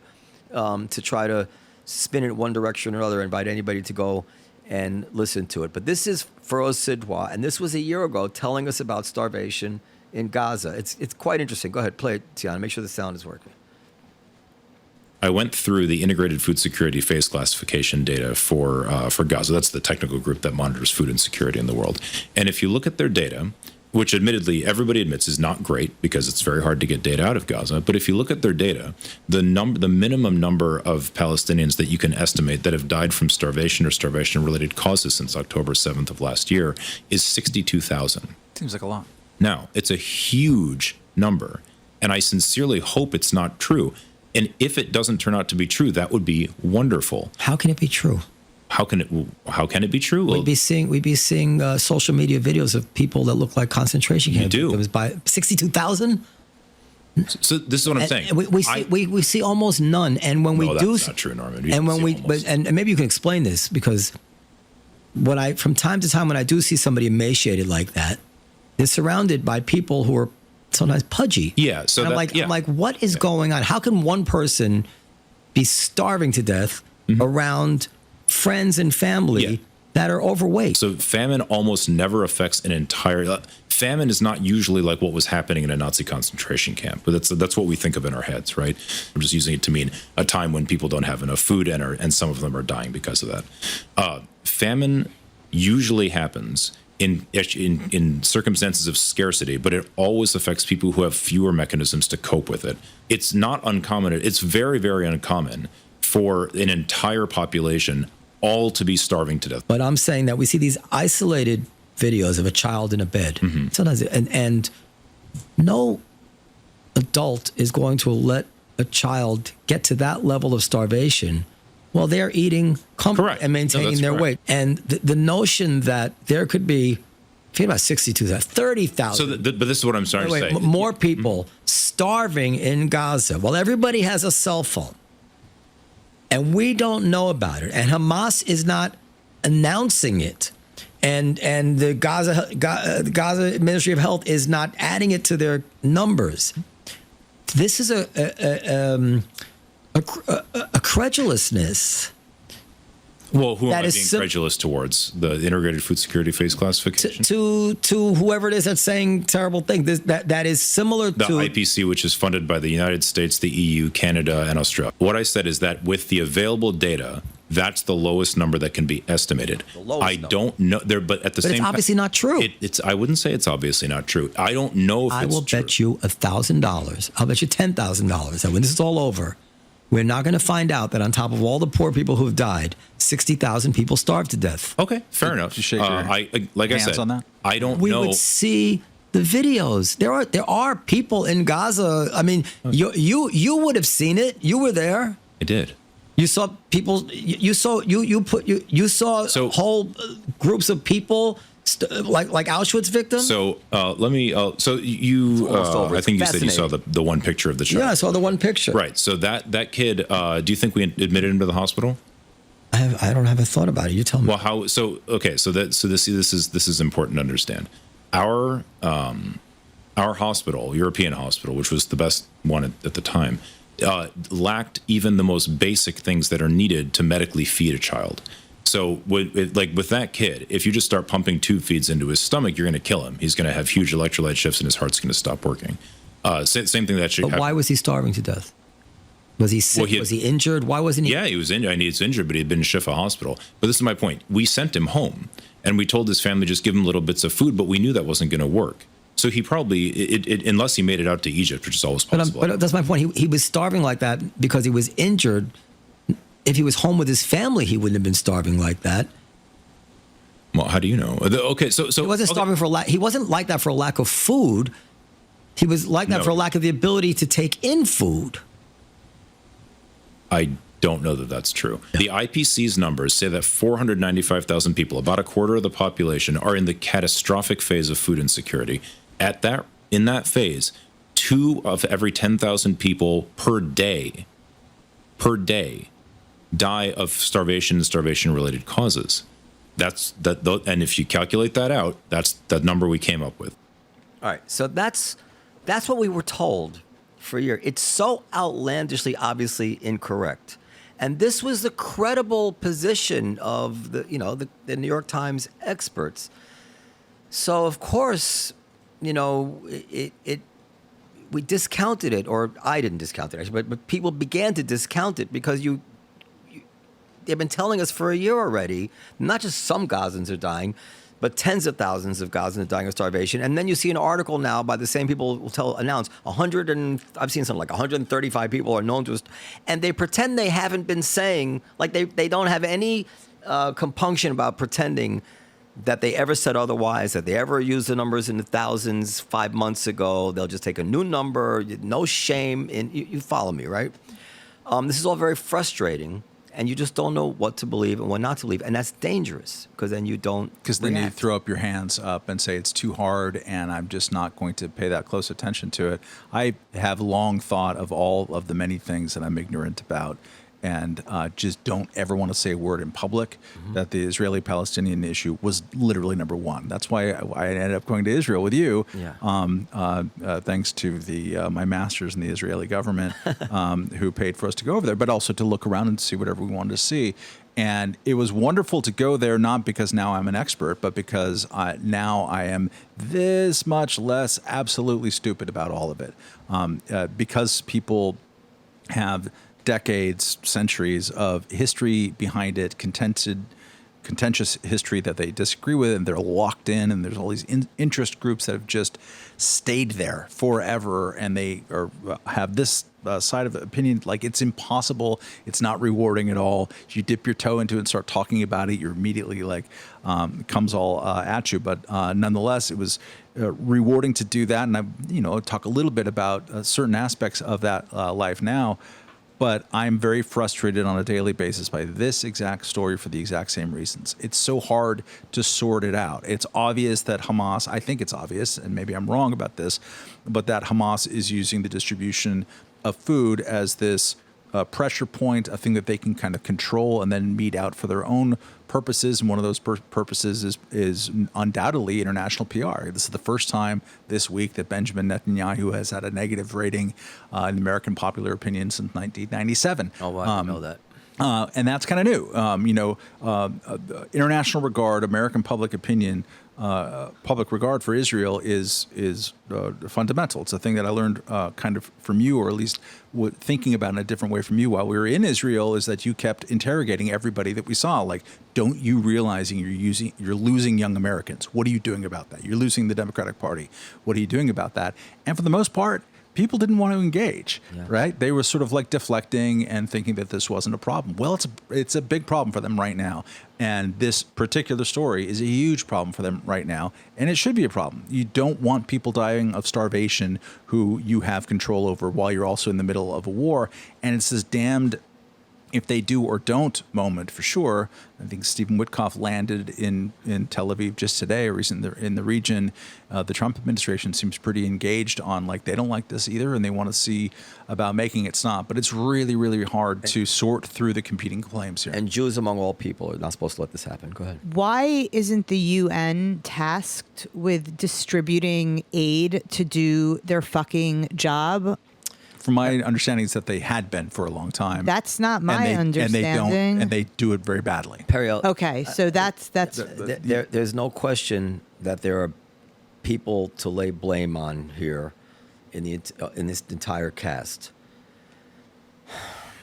to try to spin it one direction or another, invite anybody to go and listen to it. But this is Feroz Sidwa, and this was a year ago telling us about starvation in Gaza. It's quite interesting. Go ahead, play it, Tiana. Make sure the sound is working. I went through the integrated food security phase classification data for Gaza. That's the technical group that monitors food insecurity in the world. And if you look at their data, which admittedly everybody admits is not great because it's very hard to get data out of Gaza, but if you look at their data, the minimum number of Palestinians that you can estimate that have died from starvation or starvation-related causes since October 7th of last year is 62,000. Seems like a lot. Now, it's a huge number, and I sincerely hope it's not true. And if it doesn't turn out to be true, that would be wonderful. How can it be true? How can it be true? We'd be seeing social media videos of people that look like concentration camp victims by 62,000. So this is what I'm saying. We see almost none, and when we do, that's not true, Norman. And maybe you can explain this, because from time to time when I do see somebody emaciated like that, they're surrounded by people who are sometimes pudgy. Yeah. So I'm like, what is going on? How can one person be starving to death around friends and family that are overweight? So famine almost never affects an entire. Famine is not usually like what was happening in a Nazi concentration camp, but that's what we think of in our heads, right? I'm just using it to mean a time when people don't have enough food and some of them are dying because of that. Famine usually happens in circumstances of scarcity, but it always affects people who have fewer mechanisms to cope with it. It's not uncommon. It's very, very uncommon for an entire population all to be starving to death. But I'm saying that we see these isolated videos of a child in a bed. Sometimes, and no adult is going to let a child get to that level of starvation while they're eating comfort and maintaining their weight. And the notion that there could be, think about 62,000, 30,000. But this is what I'm starting to say. More people starving in Gaza while everybody has a cell phone. And we don't know about it. And Hamas is not announcing it. And the Gaza Ministry of Health is not adding it to their numbers. This is a credulousness. Well, who am I being credulous towards? The integrated food security phase classification? To whoever it is that's saying terrible things. That is similar to... The IPC, which is funded by the United States, the EU, Canada, and Australia. What I said is that with the available data, that's the lowest number that can be estimated. I don't know there, but at the same time, it's obviously not true. I wouldn't say it's obviously not true. I don't know if it's true. I will bet you $1,000. I'll bet you $10,000 that when this is all over, we're not going to find out that on top of all the poor people who have died, 60,000 people starved to death. Okay, fair enough. Just shake your hands on that. I don't know. We would see the videos. There are people in Gaza. I mean, you would have seen it. You were there. I did. You saw people. You saw whole groups of people like Auschwitz victims. So let me. So you. I think you said you saw the one picture of the child. Yeah, I saw the one picture. Right. So that kid. Do you think we admitted him to the hospital? I don't have a thought about it. You tell me. Well, how? So okay. So this is important to understand. Our hospital, European hospital, which was the best one at the time, lacked even the most basic things that are needed to medically feed a child. So with that kid, if you just start pumping tube feeds into his stomach, you're going to kill him. He's going to have huge electrolyte shifts and his heart's going to stop working. Same thing that should happen. But why was he starving to death? Was he sick? Was he injured? Why wasn't he? Yeah, he was injured. I mean, he's injured, but he had been in Shifa Hospital. But this is my point. We sent him home, and we told his family just give him little bits of food, but we knew that wasn't going to work. So he probably, unless he made it out to Egypt, which is always possible. But that's my point. He was starving like that because he was injured. If he was home with his family, he wouldn't have been starving like that. Well, how do you know? Okay, so he wasn't starving for lack. He wasn't like that for a lack of food. He was like that for a lack of the ability to take in food. I don't know that that's true. Yeah. The IPC's numbers say that 495,000 people, about a quarter of the population, are in the catastrophic phase of food insecurity. In that phase, 2 of every 10,000 people per day die of starvation and starvation-related causes. And if you calculate that out, that's the number we came up with. All right, so that's what we were told for a year. It's so outlandishly, obviously incorrect, and this was the credible position of the New York Times experts. So of course, we discounted it, or I didn't discount it, actually, but people began to discount it because they've been telling us for a year already, not just some Gazans are dying, but tens of thousands of Gazans are dying of starvation. And then you see an article now by the same people who announce I've seen something like 135 people are known to, and they pretend they haven't been saying, like they don't have any compunction about pretending that they ever said otherwise, that they ever used the numbers in the thousands 5 months ago. They'll just take a new number, no shame. You follow me, right? This is all very frustrating. And you just don't know what to believe and what not to believe. And that's dangerous because then you don't Because then you throw up your hands up and say it's too hard and I'm just not going to pay that close attention to it. I have long thought of all of the many things that I'm ignorant about and just don't ever want to say a word in public, that the Israeli-Palestinian issue was literally number one. That's why I ended up going to Israel with you, thanks to my masters in the Israeli government who paid for us to go over there, but also to look around and see whatever we wanted to see. And it was wonderful to go there, not because now I'm an expert, but because now I am this much less absolutely stupid about all of it. Because people have decades, centuries of history behind it, contentious history that they disagree with, and they're locked in, and there's all these interest groups that have just stayed there forever, and they have this side of the opinion, like it's impossible, it's not rewarding at all. You dip your toe into it and start talking about it, you're immediately like, it comes all at you. But nonetheless, it was rewarding to do that, and I talk a little bit about certain aspects of that life now. But I'm very frustrated on a daily basis by this exact story for the exact same reasons. It's so hard to sort it out. It's obvious that Hamas, I think it's obvious, and maybe I'm wrong about this, but that Hamas is using the distribution of food as this pressure point, a thing that they can kind of control and then mete out for their own purposes. And one of those purposes is undoubtedly international PR. This is the first time this week that Benjamin Netanyahu has had a negative rating in American popular opinion since 1997. Oh, wow, I didn't know that. And that's kind of new. International regard, American public opinion, public regard for Israel is fundamental. It's a thing that I learned kind of from you, or at least thinking about in a different way from you while we were in Israel, is that you kept interrogating everybody that we saw. Like, don't you realizing you're losing young Americans? What are you doing about that? You're losing the Democratic Party. What are you doing about that? And for the most part, people didn't want to engage, right? They were sort of like deflecting and thinking that this wasn't a problem. Well, it's a big problem for them right now. And this particular story is a huge problem for them right now. And it should be a problem. You don't want people dying of starvation who you have control over while you're also in the middle of a war. And it's this damned if they do or don't moment for sure. I think Stephen Witkoff landed in Tel Aviv just today, or recently in the region. The Trump administration seems pretty engaged on, like, they don't like this either, and they want to see about making it stop. But it's really, really hard to sort through the competing claims here. And Jews among all people are not supposed to let this happen. Go ahead. Why isn't the UN tasked with distributing aid to do their fucking job? From my understanding, is that they had been for a long time. That's not my understanding. And they do it very badly. Periel. Okay, so that's there's no question that there are people to lay blame on here in this entire cast,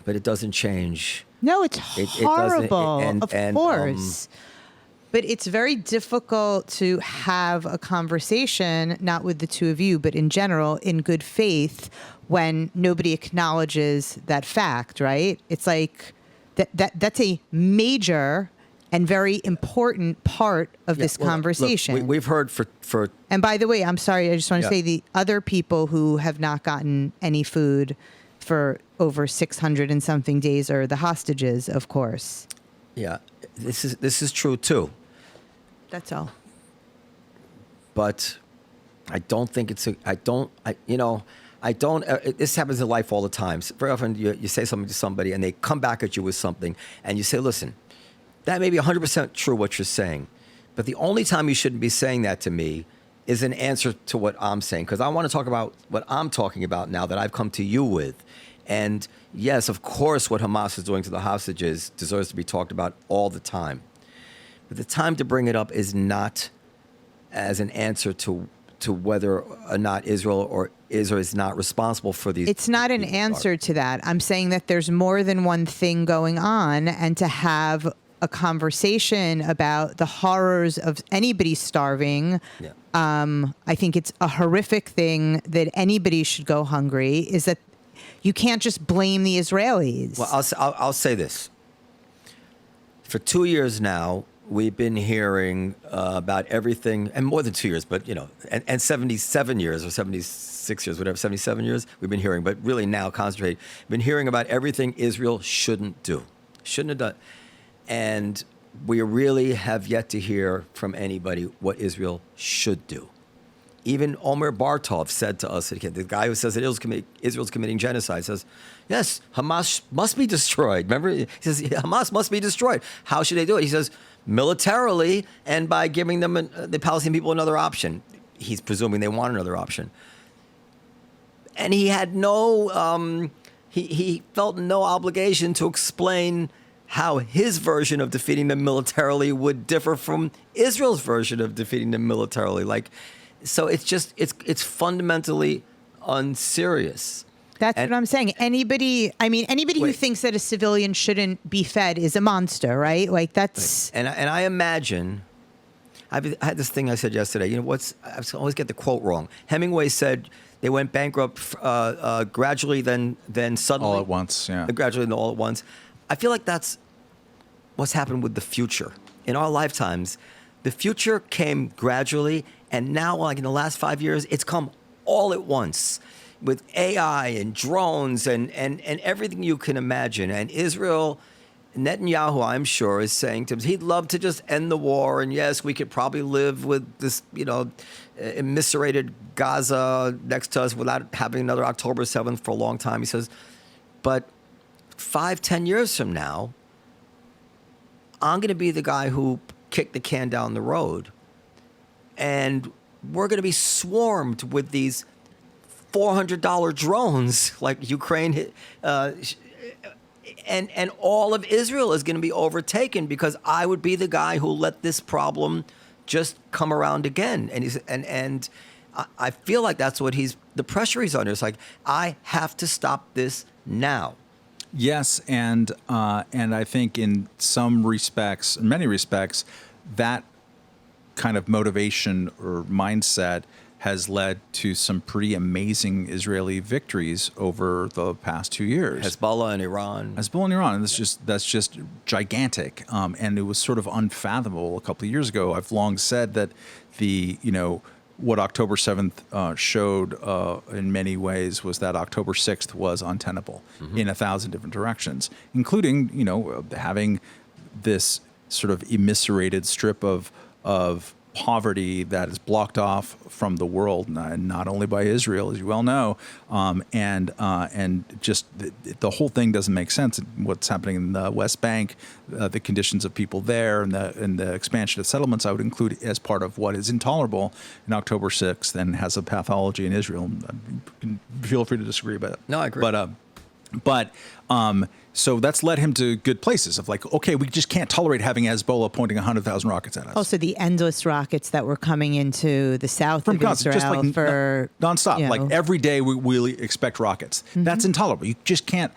but it doesn't change. No, it's horrible. Of course. But it's very difficult to have a conversation, not with the two of you, but in general, in good faith, when nobody acknowledges that fact, right? It's like that's a major and very important part of this conversation. Look, we've heard for. And by the way, I'm sorry, I just want to say the other people who have not gotten any food for over 600 and something days are the hostages, of course. Yeah, this is true too. That's all. But I don't think I don't. This happens in life all the time. Very often, you say something to somebody, and they come back at you with something, and you say, "Listen, that may be 100% true what you're saying, but the only time you shouldn't be saying that to me is an answer to what I'm saying, because I want to talk about what I'm talking about now that I've come to you with." And yes, of course, what Hamas is doing to the hostages deserves to be talked about all the time. But the time to bring it up is not as an answer to whether or not Israel or is or is not responsible for these. It's not an answer to that. I'm saying that there's more than one thing going on, and to have a conversation about the horrors of anybody starving. Yeah. I think it's a horrific thing that anybody should go hungry. Is that you can't just blame the Israelis. Well, I'll say this. For 2 years now, we've been hearing about everything, and more than 2 years, but and 77 years or 76 years, whatever, 77 years we've been hearing, but really now concentrate. Been hearing about everything Israel shouldn't have done, and we really have yet to hear from anybody what Israel should do. Even Omer Bartov said to us, the guy who says that Israel's committing genocide, says, yes, Hamas must be destroyed. Remember, he says, Hamas must be destroyed. How should they do it? He says, militarily and by giving them the Palestinian people another option. He's presuming they want another option. And he had he felt no obligation to explain how his version of defeating them militarily would differ from Israel's version of defeating them militarily. So it's fundamentally unserious. That's what I'm saying. Anybody who thinks that a civilian shouldn't be fed is a monster, right? That's. And I imagine, I had this thing I said yesterday. I always get the quote wrong. Hemingway said they went bankrupt gradually, then suddenly. All at once, yeah. Gradually, and all at once. I feel like that's what's happened with the future. In our lifetimes, the future came gradually, and now, in the last 5 years, it's come all at once with AI and drones and everything you can imagine. And Israel, Netanyahu, I'm sure, is saying to him, he'd love to just end the war. And yes, we could probably live with this, immiserated Gaza next to us without having another October 7th for a long time. He says, but 5-10 years from now, I'm going to be the guy who kicked the can down the road. And we're going to be swarmed with these $400 drones like Ukraine, and all of Israel is going to be overtaken because I would be the guy who let this problem just come around again. And I feel like that's what the pressure he's under. It's like, I have to stop this now. Yes, and I think in many respects, that kind of motivation or mindset has led to some pretty amazing Israeli victories over the past 2 years. Hezbollah in Iran, and that's just gigantic. And it was sort of unfathomable a couple of years ago. I've long said that what October 7th showed in many ways was that October 6th was untenable in 1,000 different directions, including having this sort of immiserated strip of poverty that is blocked off from the world, not only by Israel, as you well know, and just the whole thing doesn't make sense. What's happening in the West Bank, the conditions of people there, and the expansion of settlements, I would include as part of what is intolerable in October 6th and has a pathology in Israel. Feel free to disagree about it. No, I agree. But so that's led him to good places of okay, we just can't tolerate having Hezbollah pointing 100,000 rockets at us. Also, the endless rockets that were coming into the south from of Gaza, Israel just nonstop. Every day we really expect rockets. Mm-hmm. That's intolerable. You just can't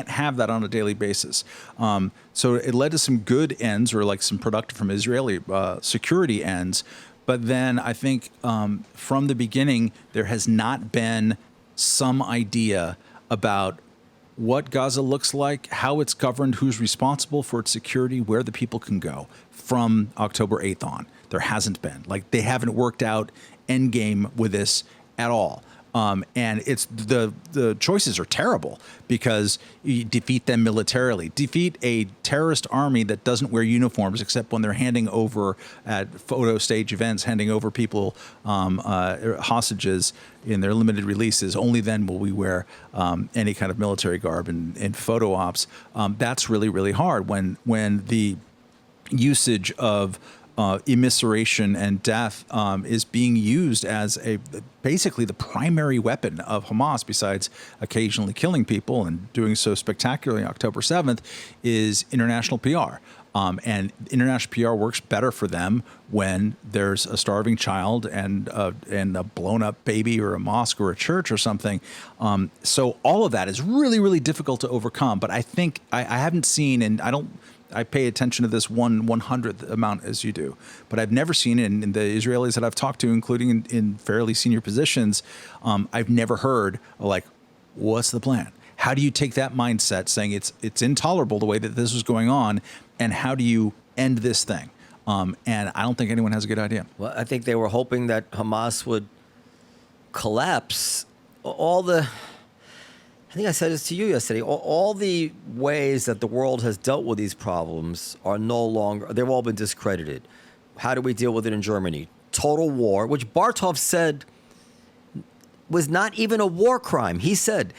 have that on a daily basis. So it led to some good ends, or some productive from Israeli security ends. But then I think from the beginning there has not been some idea about what Gaza looks like, how it's governed, who's responsible for its security, where the people can go from October 8th on. There hasn't been. They haven't worked out endgame with this at all. And it's the choices are terrible because you defeat them militarily, defeat a terrorist army that doesn't wear uniforms except when they're handing over at photo stage events, handing over people hostages in their limited releases. Only then will we wear any kind of military garb in photo ops. That's really, really hard when the usage of immiseration and death is being used as basically the primary weapon of Hamas, besides occasionally killing people and doing so spectacularly on October 7th, is international PR. And international PR works better for them when there's a starving child and a blown up baby or a mosque or a church or something. So all of that is really, really difficult to overcome. But I think I haven't seen, and I pay attention to this 1/100th amount as you do, but I've never seen in the Israelis that I've talked to, including in fairly senior positions, I've never heard like, what's the plan? How do you take that mindset saying it's intolerable the way that this is going on, and how do you end this thing? And I don't think anyone has a good idea. Well, I think they were hoping that Hamas would collapse. I think I said this to you yesterday. All the ways that the world has dealt with these problems are no longer, they've all been discredited. How do we deal with it in Germany? Total war, which Bartov said was not even a war crime. He said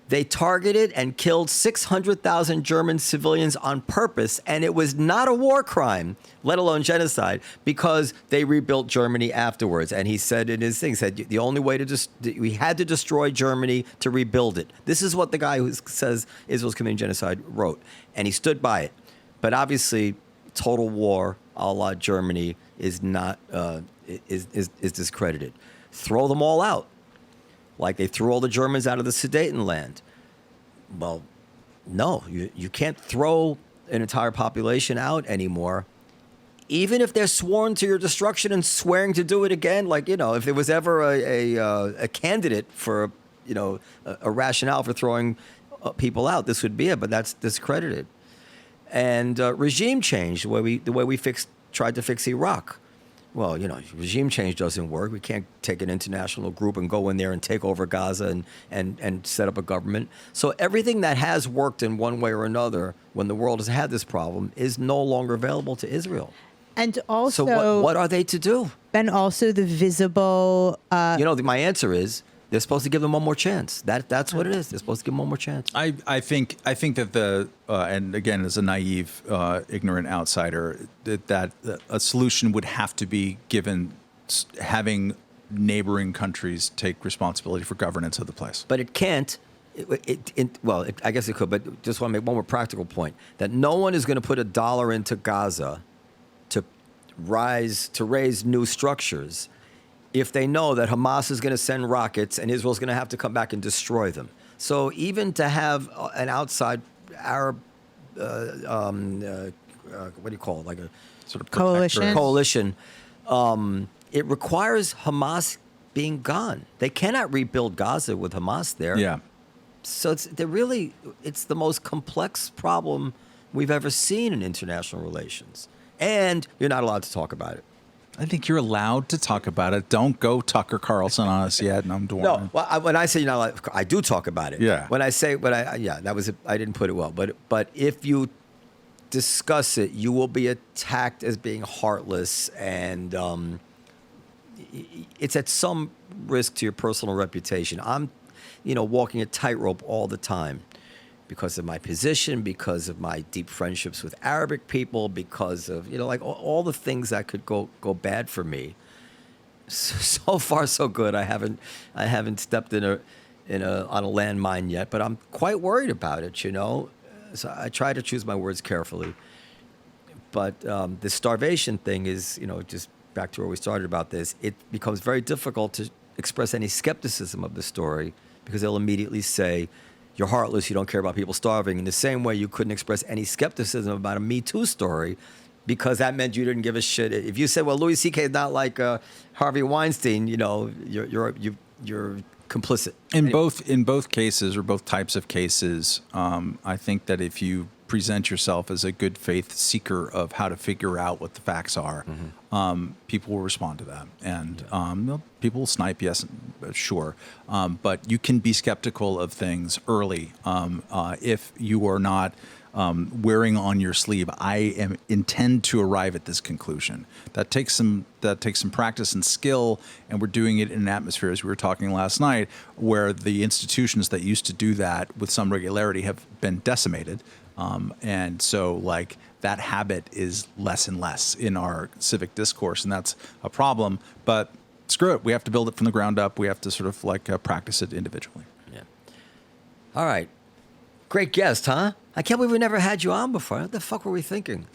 they targeted and killed 600,000 German civilians on purpose, and it was not a war crime, let alone genocide, because they rebuilt Germany afterwards. And he said in his thing, said the only way we had to destroy Germany to rebuild it. This is what the guy who says Israel's committing genocide wrote, and he stood by it. But obviously, total war a la Germany is not is discredited. Throw them all out. Like they threw all the Germans out of the Sudetenland. Well, no, you can't throw an entire population out anymore. Even if they're sworn to your destruction and swearing to do it again, like, if there was ever a candidate for, a rationale for throwing people out, this would be it, but that's discredited. And regime change, the way we tried to fix Iraq. Well, regime change doesn't work. We can't take an international group and go in there and take over Gaza and set up a government. So everything that has worked in one way or another when the world has had this problem is no longer available to Israel. And also, so what are they to do? And also the visible. My answer is they're supposed to give them one more chance. That's what it is. They're supposed to give them one more chance. I think that and again, as a naive, ignorant outsider, that a solution would have to be given having neighboring countries take responsibility for governance of the place. But it can't. I guess it could. But just want to make one more practical point: that no one is going to put $1 into Gaza to raise new structures if they know that Hamas is going to send rockets and Israel's going to have to come back and destroy them. So even to have an outside Arab, what do you call it, like a Sort of coalition, it requires Hamas being gone. They cannot rebuild Gaza with Hamas there. Yeah. So it's the most complex problem we've ever seen in international relations. And you're not allowed to talk about it. I think you're allowed to talk about it. Don't go Tucker Carlson on us yet, and I'm Dworman. No, well, when I say you're not allowed, I do talk about it. Yeah. When I say, that was I didn't put it well. But if you discuss it, you will be attacked as being heartless, and it's at some risk to your personal reputation. I'm, walking a tightrope all the time because of my position, because of my deep friendships with Arabic people, because of, like all the things that could go bad for me. So far, so good. I haven't stepped on a landmine yet, but I'm quite worried about it, So I try to choose my words carefully. But the starvation thing is, just back to where we started about this, it becomes very difficult to express any skepticism of the story because they'll immediately say, you're heartless, you don't care about people starving. In the same way, you couldn't express any skepticism about a Me Too story because that meant you didn't give a shit. If you said, well, Louis C.K. is not like Harvey Weinstein, you're complicit. In both cases, or both types of cases, I think that if you present yourself as a good faith seeker of how to figure out what the facts are, people will respond to that. And people will snipe, yes, sure. But you can be skeptical of things early if you are not wearing on your sleeve, I intend to arrive at this conclusion. That takes some practice and skill, and we're doing it in an atmosphere, as we were talking last night, where the institutions that used to do that with some regularity have been decimated, and so like that habit is less and less in our civic discourse, and that's a problem. But screw it, we have to build it from the ground up. We have to sort of like practice it individually. Yeah. All right. Great guest, huh? I can't believe we never had you on before. What the fuck were we thinking?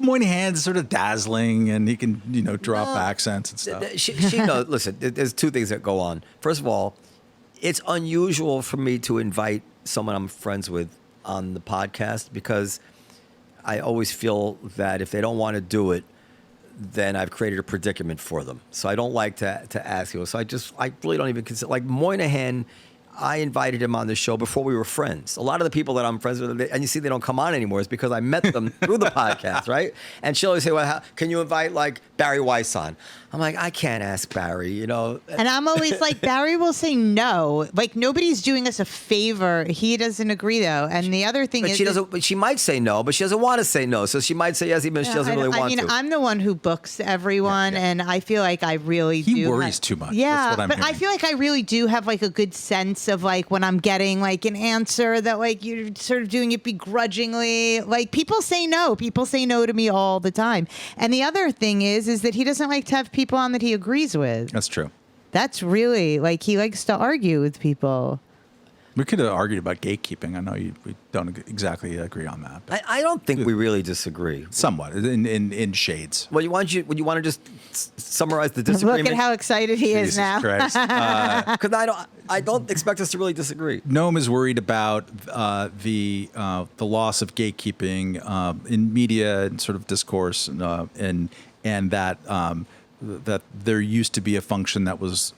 Moynihan's sort of dazzling, and he can, drop accents and stuff. She knows. Listen, there's two things that go on. First of all, it's unusual for me to invite someone I'm friends with on the podcast because I always feel that if they don't want to do it, then I've created a predicament for them. So I don't like to ask you. So I really don't even consider, like Moynihan, I invited him on the show before we were friends. A lot of the people that I'm friends with, and you see they don't come on anymore, is because I met them through the podcast, right? And she'll always say, well, can you invite like Barry Weiss on? I'm like, I can't ask Barry, And I'm always like, Barry will say no. Like, nobody's doing us a favor. He doesn't agree, though. And the other thing but is... she doesn't. But she might say no, but she doesn't want to say no. So she might say yes, even if she doesn't really want to. I'm the one who books everyone, and I feel like I really do... He worries too much. Yeah, That's what I'm but hearing. I feel like I really do have like a good sense of like when I'm getting like an answer that like you're sort of doing it begrudgingly. Like people say no. People say no to me all the time. And the other thing is that he doesn't like to have people on that he agrees with. That's true. That's really like he likes to argue with people. We could have argued about gatekeeping. I know we don't exactly agree on that. But I don't think we really disagree. somewhat in shades. Well, you want to just summarize the disagreement? Look at how excited he is Jesus now. Christ. Because I don't expect us to really disagree. Noam is worried about the loss of gatekeeping in media and sort of discourse, and that that there used to be a function that was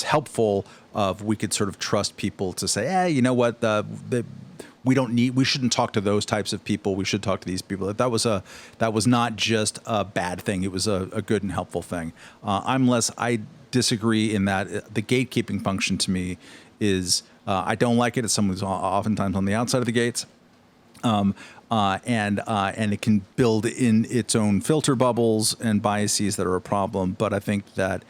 helpful. We could sort of trust people to say, you know what, we shouldn't talk to those types of people. We should talk to these people. That was not just a bad thing. It was a good and helpful thing. I disagree in that the gatekeeping function to me is I don't like it as someone who's oftentimes on the outside of the gates. And it can build in its own filter bubbles and biases that are a problem. But I think that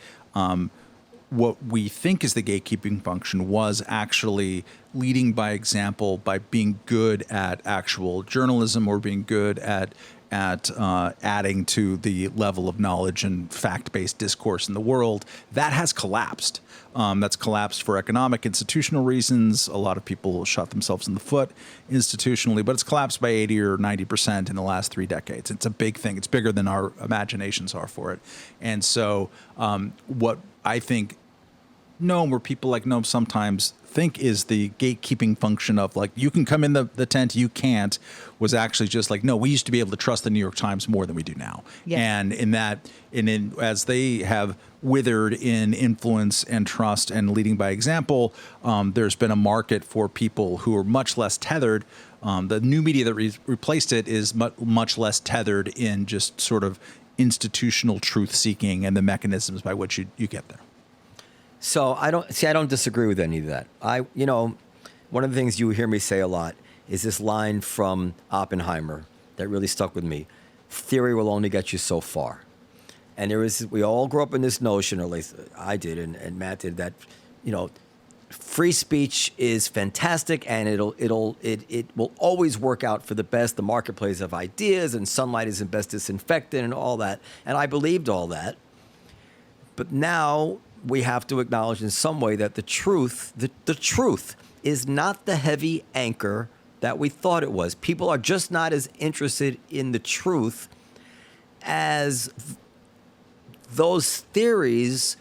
what we think is the gatekeeping function was actually leading by example by being good at actual journalism or being good at adding to the level of knowledge and fact-based discourse in the world. That has collapsed. That's collapsed for economic, institutional reasons. A lot of people shot themselves in the foot institutionally, but it's collapsed by 80 or 90% in the last 3 decades. It's a big thing. It's bigger than our imaginations are for it. And so what I think Noam, where people like Noam sometimes think is the gatekeeping function of like, you can come in the tent, you can't, was actually just like, no, we used to be able to trust the New York Times more than we do now. Yes. And as they have withered in influence and trust and leading by example, there's been a market for people who are much less tethered. The new media that replaced it is much less tethered in just sort of institutional truth seeking and the mechanisms by which you get there. So I don't disagree with any of that. One of the things you hear me say a lot is this line from Oppenheimer that really stuck with me. Theory will only get you so far. And we all grew up in this notion, or at least I did, and Matt did, that, free speech is fantastic and it will always work out for the best, the marketplace of ideas, and sunlight is the best disinfectant and all that. And I believed all that. But now we have to acknowledge in some way that the truth is not the heavy anchor that we thought it was. People are just not as interested in the truth as those theories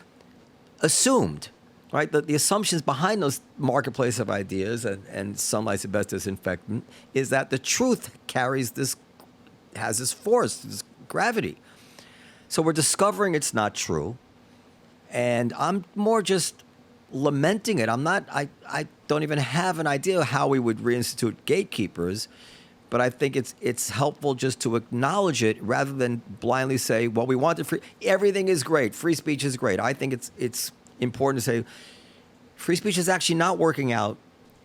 assumed, right? The assumptions behind those marketplace of ideas and sunlight's the best disinfectant is that the truth has this force, this gravity. So we're discovering it's not true. And I'm more just lamenting it. I don't even have an idea how we would reinstitute gatekeepers. but I think it's helpful just to acknowledge it rather than blindly say, well, we want the free. Everything is great. Free speech is great. I think it's important to say free speech is actually not working out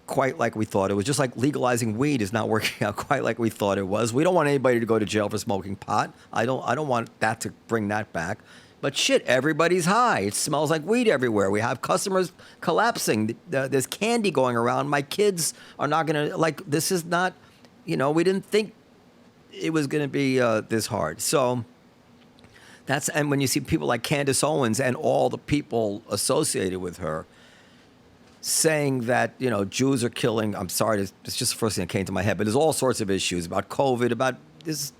quite like we thought it was. Just like legalizing weed is not working out quite like we thought it was. We don't want anybody to go to jail for smoking pot. I don't want that to bring that back. But shit, everybody's high. It smells like weed everywhere. We have customers collapsing. There's candy going around. My kids are not going to, like, this is not, we didn't think it was going to be this hard. So and when you see people like Candace Owens and all the people associated with her saying that, Jews are killing, I'm sorry, it's just the first thing that came to my head, but there's all sorts of issues about COVID, about this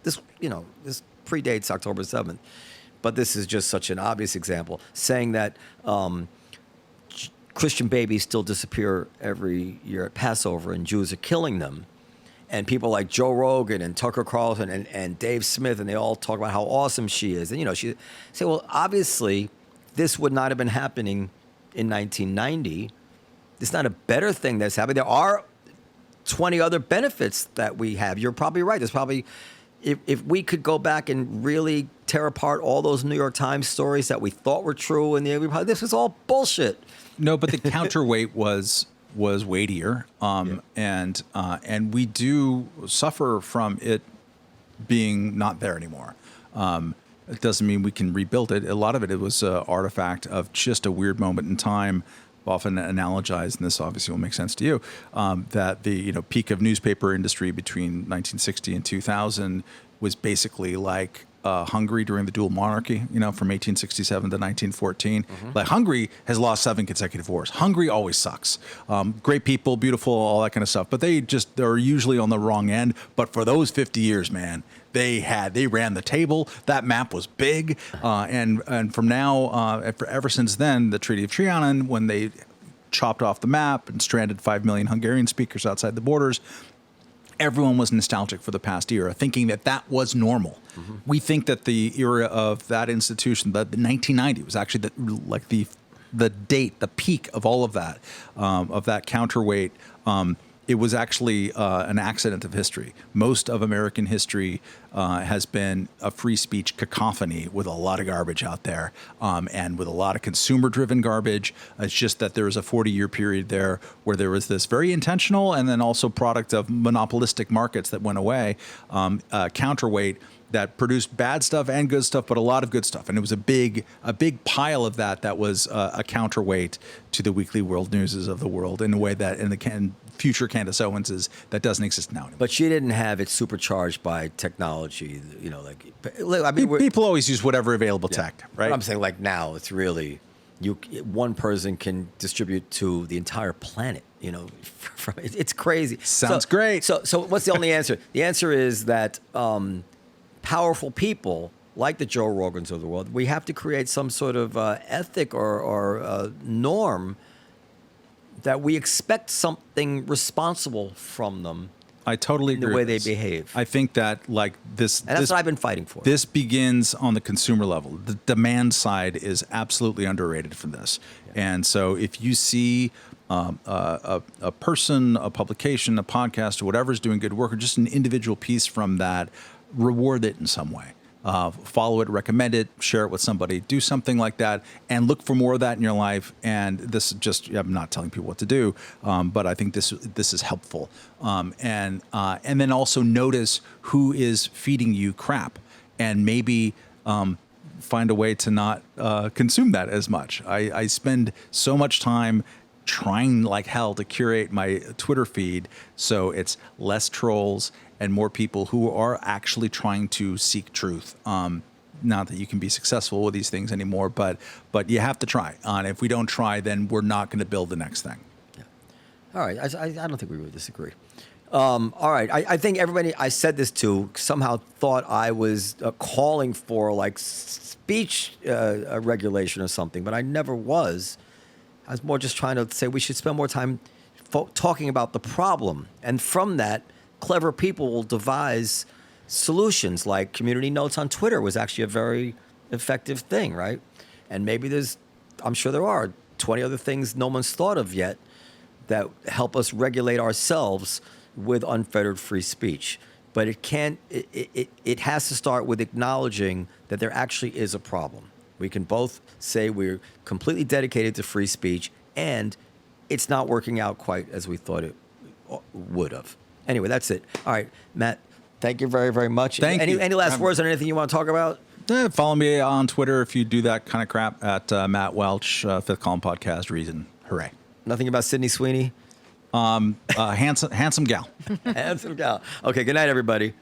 predates October 7th. But this is just such an obvious example, saying that Christian babies still disappear every year at Passover and Jews are killing them. And people like Joe Rogan and Tucker Carlson and Dave Smith, and they all talk about how awesome she is. And, she say, well, obviously, this would not have been happening in 1990. It's not a better thing that's happening. There are 20 other benefits that we have. You're probably right. There's probably... If we could go back and really tear apart all those New York Times stories that we thought were true, and this is all bullshit. No, but the counterweight was weightier, and we do suffer from it being not there anymore. It doesn't mean we can rebuild it. A lot of it was an artifact of just a weird moment in time. Often analogized, and this obviously will make sense to you, that the peak of newspaper industry between 1960 and 2000 was basically like Hungary during the dual monarchy, from 1867 to 1914. Mm-hmm. Like Hungary has lost 7 consecutive wars. Hungary always sucks. Great people, beautiful, all that kind of stuff, but they're usually on the wrong end. But for those 50 years, man, they ran the table. That map was big, and from now, ever since then, the Treaty of Trianon, when they chopped off the map and stranded 5 million Hungarian speakers outside the borders, everyone was nostalgic for the past era, thinking that was normal. Mm-hmm. We think that the era of that institution, the 1990, was actually the date, the peak of all of that counterweight. It was actually an accident of history. Most of American history has been a free speech cacophony with a lot of garbage out there, and with a lot of consumer-driven garbage. It's just that there was a 40-year period there where there was this very intentional and then also product of monopolistic markets that went away, counterweight that produced bad stuff and good stuff, but a lot of good stuff. And it was a big pile of that was a counterweight to the weekly world newses of the world in a way that in the future Candace Owens's that doesn't exist now anymore. But she didn't have it supercharged by technology, people always use whatever available tech, right? But I'm saying like now it's really, one person can distribute to the entire planet, it's crazy. Sounds great. So what's the only answer? The answer is that powerful people like the Joe Rogans of the world, we have to create some sort of ethic or norm that we expect something responsible from them. I totally agree. The way they behave. I think that this, and that's what I've been fighting for. This begins on the consumer level. The demand side is absolutely underrated for this. Yeah. And so if you see a person, a publication, a podcast, or whatever is doing good work, or just an individual piece from that, reward it in some way. Follow it, recommend it, share it with somebody, do something like that, and look for more of that in your life. And this is just, I'm not telling people what to do, but I think this is helpful. And then also notice who is feeding you crap, and maybe find a way to not consume that as much. I spend so much time trying like hell to curate my Twitter feed so it's less trolls and more people who are actually trying to seek truth. Not that you can be successful with these things anymore, but you have to try. And if we don't try, then we're not going to build the next thing. Yeah. All right. I don't think we really disagree. All right. I think everybody I said this to somehow thought I was calling for like speech regulation or something, but I never was. I was more just trying to say we should spend more time talking about the problem. And from that, clever people will devise solutions, like community notes on Twitter was actually a very effective thing, right? And maybe I'm sure there are 20 other things no one's thought of yet that help us regulate ourselves with unfettered free speech. but it can't. It has to start with acknowledging that there actually is a problem. We can both say we're completely dedicated to free speech, and it's not working out quite as we thought it would have. Anyway, that's it. All right, Matt, thank you very, very much. Thank you. Any last words on anything you want to talk about? Follow me on Twitter if you do that kind of crap at Matt Welch, Fifth Column Podcast. Reason, hooray! Nothing about Sydney Sweeney? Handsome gal. Handsome gal. Okay, good night, everybody.